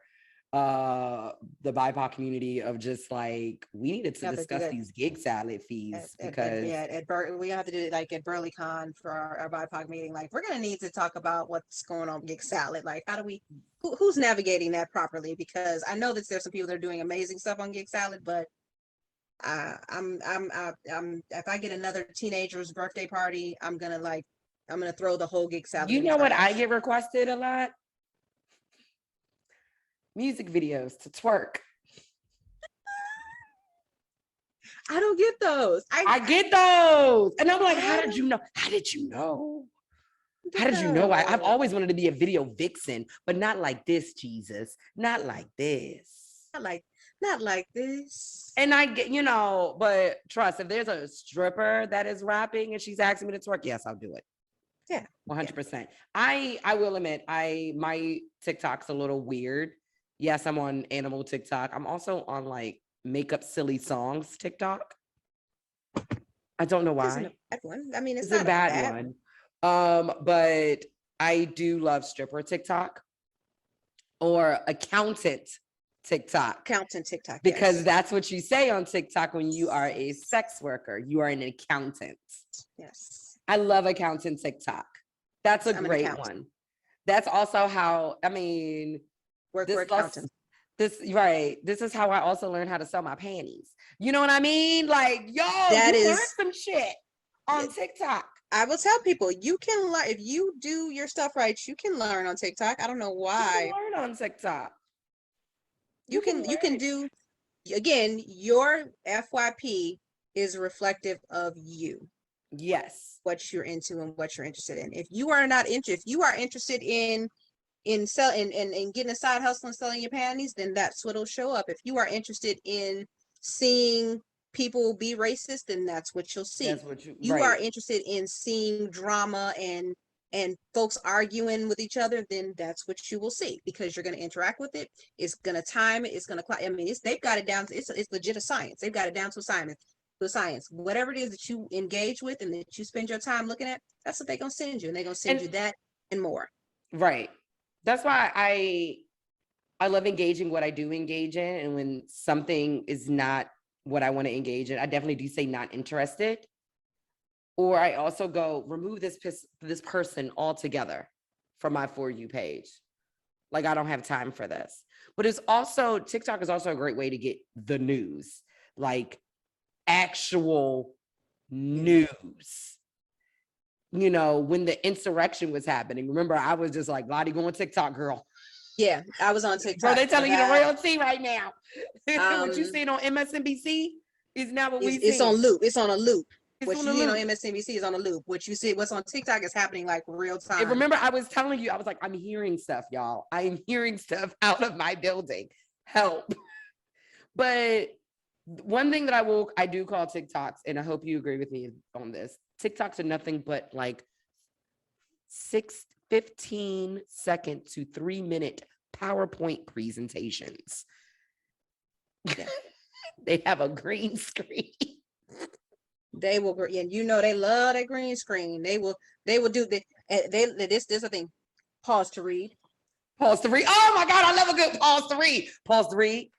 the BIPOC community of just like, we needed to discuss these Gig Salad fees because we have to do it like at BurleyCon for our BIPOC meeting. Like, we're gonna need to talk about what's going on with Gig Salad. Like, how do we who's navigating that properly? Because I know that there's some people that are doing amazing stuff on Gig Salad, but I'm if I get another teenager's birthday party, I'm gonna throw the whole Gig Salad you in the know what I trash. get requested a lot? Music videos to twerk. I don't get those. I get those. And I'm like, how did you know? How did you know? How did you know? I've always wanted to be a video vixen, but not like this, Jesus. Not like this. Not like this. And I get, but trust, if there's a stripper that is rapping and she's asking me to twerk, yes, I'll do it. Yeah. 100%. I will admit, my TikTok's a little weird. Yes, I'm on animal TikTok. I'm also on like makeup silly songs TikTok. I don't know why. I mean, it's a bad one. But I do love stripper TikTok or accountant TikTok. Because yes. that's what you say on TikTok when you are a sex worker. You are an accountant. Yes. I love accountant TikTok. That's a great one. That's also how, I mean, work for accountants. This is how I also learned how to sell my panties. You know what I mean? Like, yo, you learn some shit on TikTok. I will tell people, you can learn if you do your stuff right. You can learn on TikTok. I don't know why. You can learn on TikTok. You can do, again, your FYP is reflective of you. Yes. What you're into and what you're interested in. If you are not interested, if you are interested in selling and getting a side hustle and selling your panties, then that's what'll show up. If you are interested in seeing people be racist, then that's what you'll see. That's what you are interested in seeing drama and folks arguing with each other, then that's what you will see, because you're going to interact with it. It's going to time it. It's going to, I mean, they've got it down to, it's legit a science. They've got it down to science. Whatever it is that you engage with and that you spend your time looking at, that's what they're going to send you. And they're going to send you that and more. Right. That's why I love engaging what I do engage in. And when something is not what I want to engage in, I definitely do say not interested. Or I also go remove this person altogether from my For You page. Like, I don't have time for this. But it's also, TikTok is also a great way to get the news, like actual news. You know, when the insurrection was happening, remember, I was just like, Lottie, go on TikTok, girl. Yeah, I was on TikTok. Bro, they're telling you the real tea right now. What you seeing on MSNBC is not what we see. It's on loop. It's on a loop. What you see on loop. MSNBC is on a loop. What you see, what's on TikTok is happening like real time. And remember, I was telling you, I was like, I'm hearing stuff, y'all. I am hearing stuff out of my building. Help. But one thing that I do call TikToks, and I hope you agree with me on this, TikToks are nothing but like 15 second to 3 minute PowerPoint presentations. Yeah. They have a green screen. They will, and you know they love that green screen. They will do the this I think. Pause to read. Pause to read. Oh my God, I love a good pause to read. Pause to read.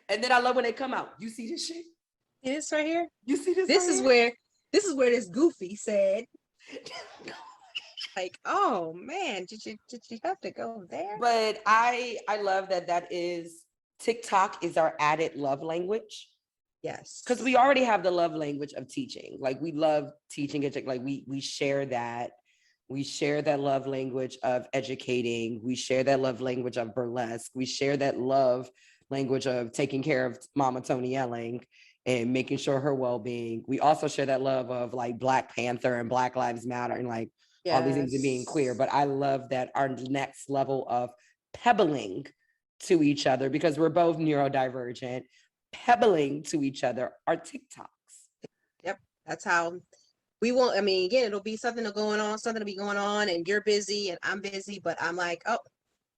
And then I love when they come out. You see this shit? This right here. You see this? This right is here? where this goofy said, like, oh man, did you have to go there? But I love that is TikTok is our added love language. Yes. Because we already have the love language of teaching. Like we love teaching, like we share that. We share that love language of educating. We share that love language of burlesque. We share that love language of taking care of Mama Tony Elling and making sure her well-being. We also share that love of like Black Panther and Black Lives Matter and like all these things and being queer. But I love that our next level of pebbling to each other, because we're both neurodivergent, pebbling to each other are TikToks. Yep. That's how we won't. I mean, again, it'll be something something to be going on, and you're busy and I'm busy, but I'm like, oh,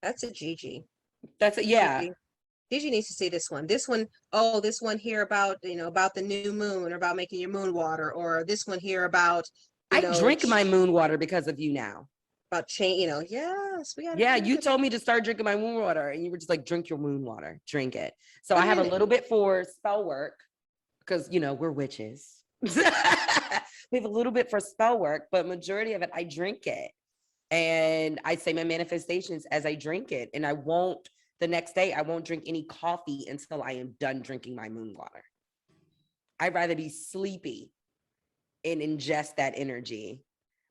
that's a GiGi. That's it. Yeah. GiGi needs to see this one. Oh, this one here about, about the new moon, or about making your moon water, or this one here about, I drink my moon water because of you now. About change, yes, we got. Yeah, you told me to start drinking my moon water, and you were just like, drink your moon water, drink it. So I have a little bit for spell work because we're witches. We have a little bit for spell work, but majority of it, I drink it. And I say my manifestations as I drink it. And the next day, I won't drink any coffee until I am done drinking my moon water. I'd rather be sleepy and ingest that energy.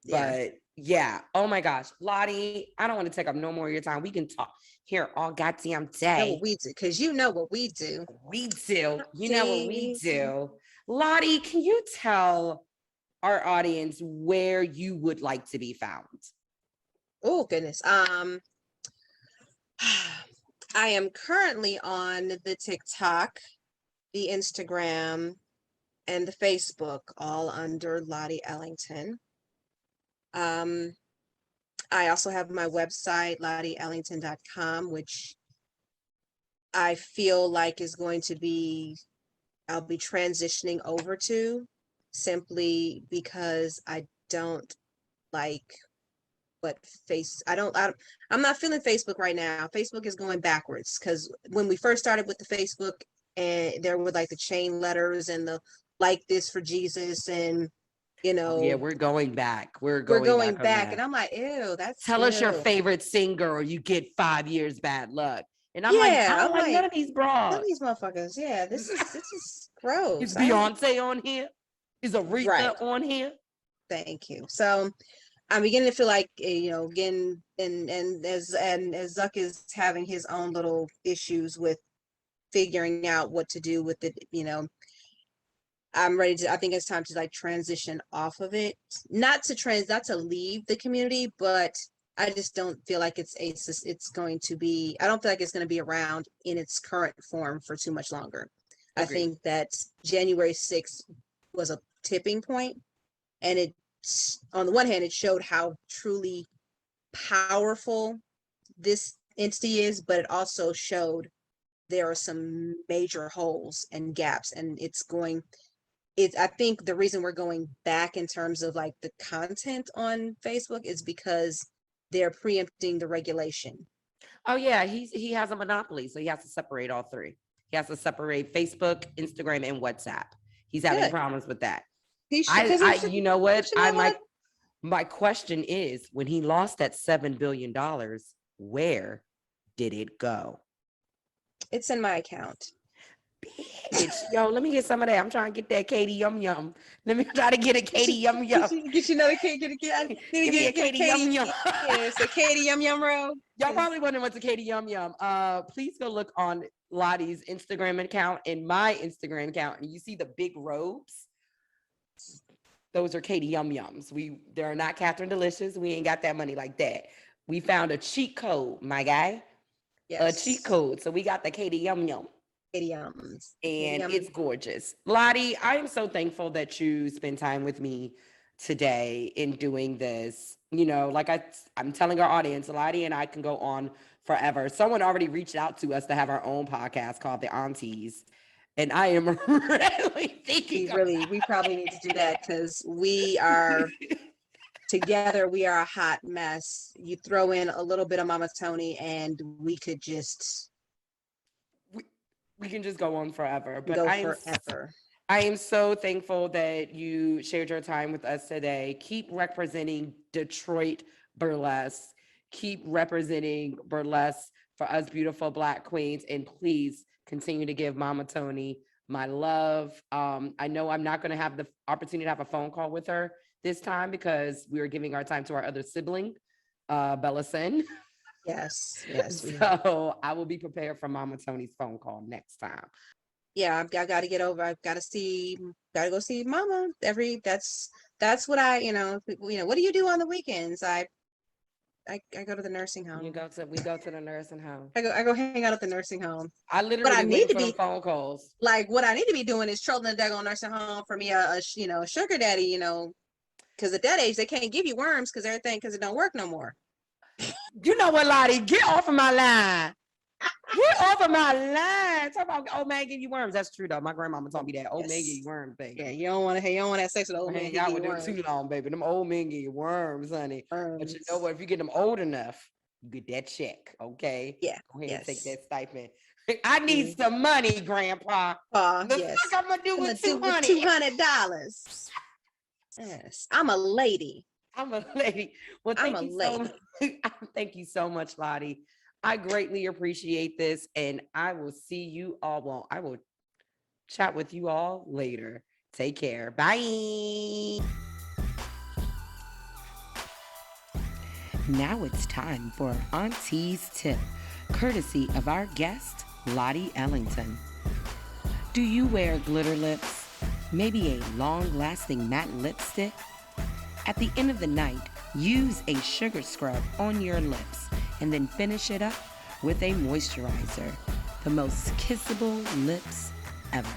Yeah. But yeah, oh my gosh, Lottie, I don't want to take up no more of your time. We can talk here all goddamn day. Know what we do, because you know what we do. We do. You know what we do. Lottie, can you tell our audience where you would like to be found? Oh goodness. I am currently on the TikTok, the Instagram, and the Facebook, all under Lottie Ellington. I also have my website, lottieellington.com, which I feel like is going to be, I'll be transitioning over to, simply because I don't like I'm not feeling Facebook right now. Facebook is going backwards, because when we first started with the Facebook, and there were like the chain letters and the like this for Jesus, and yeah, we're going back. We're going back, and I'm like, ew, tell us your favorite singer or you get 5 years bad luck. And I'm like, I don't like none of these bras. None of these motherfuckers. Yeah, this is gross. Is Beyonce on here? Is Aretha on here? Thank you. So I'm beginning to feel like, again, and as Zuck is having his own little issues with figuring out what to do with it, I think it's time to like transition off of it. Not to leave the community, but I just don't feel like it's going to be, I don't feel like it's going to be around in its current form for too much longer. Agreed. I think that January 6th was a tipping point, and it, on the one hand, it showed how truly powerful this entity is, but it also showed there are some major holes and gaps, and I think the reason we're going back in terms of like the content on Facebook is because they're preempting the regulation. Oh yeah, he has a monopoly, so he has to separate all three. He has to separate Facebook, Instagram, and WhatsApp. He's having problems with that. You know what? My question is, when he lost that $7 billion, where did it go? It's in my account. Bitch, yo, let me get some of that. I'm trying to get that Katie Yum Yum. Let me try to get a Katie Yum Yum. Get you another Katie. Give me a Katie Yum Yum. Yeah, it's a Katie Yum Yum roll. Y'all probably wondering what's a Katie Yum Yum. Please go look on Lottie's Instagram account and my Instagram account, and you see the big robes. Those are Katie Yum Yums. They're not Catherine Delicious. We ain't got that money like that. We found a cheat code, my guy. Yes. A cheat code. So we got the Katie Yum Yum. Katie Yums. And it's gorgeous. Lottie, I am so thankful that you spend time with me today in doing this. Like I'm telling our audience, Lottie and I can go on forever. Someone already reached out to us to have our own podcast called the Auntease. And I am really thinking We probably need to do that because we are together. We are a hot mess. You throw in a little bit of Mama Tony and we could just we can just go on forever. But go forever. I am so thankful that you shared your time with us today. Keep representing Detroit burlesque. Keep representing burlesque for us beautiful Black queens. And please continue to give Mama Tony my love. I know I'm not going to have the opportunity to have a phone call with her this time because we are giving our time to our other sibling, Bella Sin. Yes. So I will be prepared for Mama Tony's phone call next time. Yeah, I've got to get over. I've got to go see Mama. That's what what do you do on the weekends? I go to the nursing home. We go to the nursing home. I go hang out at the nursing home. I literally need to be phone calls. Like what I need to be doing is trolling the daggone nursing home for me a sugar daddy, because at that age they can't give you worms because it don't work no more. You know what, Lottie? Get off of my line. Get off of my line. Talk about old man give you worms. That's true though. My grandmama told me that old man give you worms, baby. Yeah, you don't want to have sex with old man. Y'all would do too long, baby. Them old men give you worms, honey. But you know what? If you get them old enough, you get that check. Okay. Yeah. Go ahead and take that stipend. I need some money, Grandpa. The fuck I'm gonna do with $200? Yes, I'm a lady. Well, thank you so much, Lottie. I greatly appreciate this, and I will see you all. Well, I will chat with you all later. Take care. Bye. Now it's time for Auntease tip, courtesy of our guest, Lottie Ellington. Do you wear glitter lips? Maybe a long-lasting matte lipstick? At the end of the night, use a sugar scrub on your lips and then finish it up with a moisturizer. The most kissable lips ever.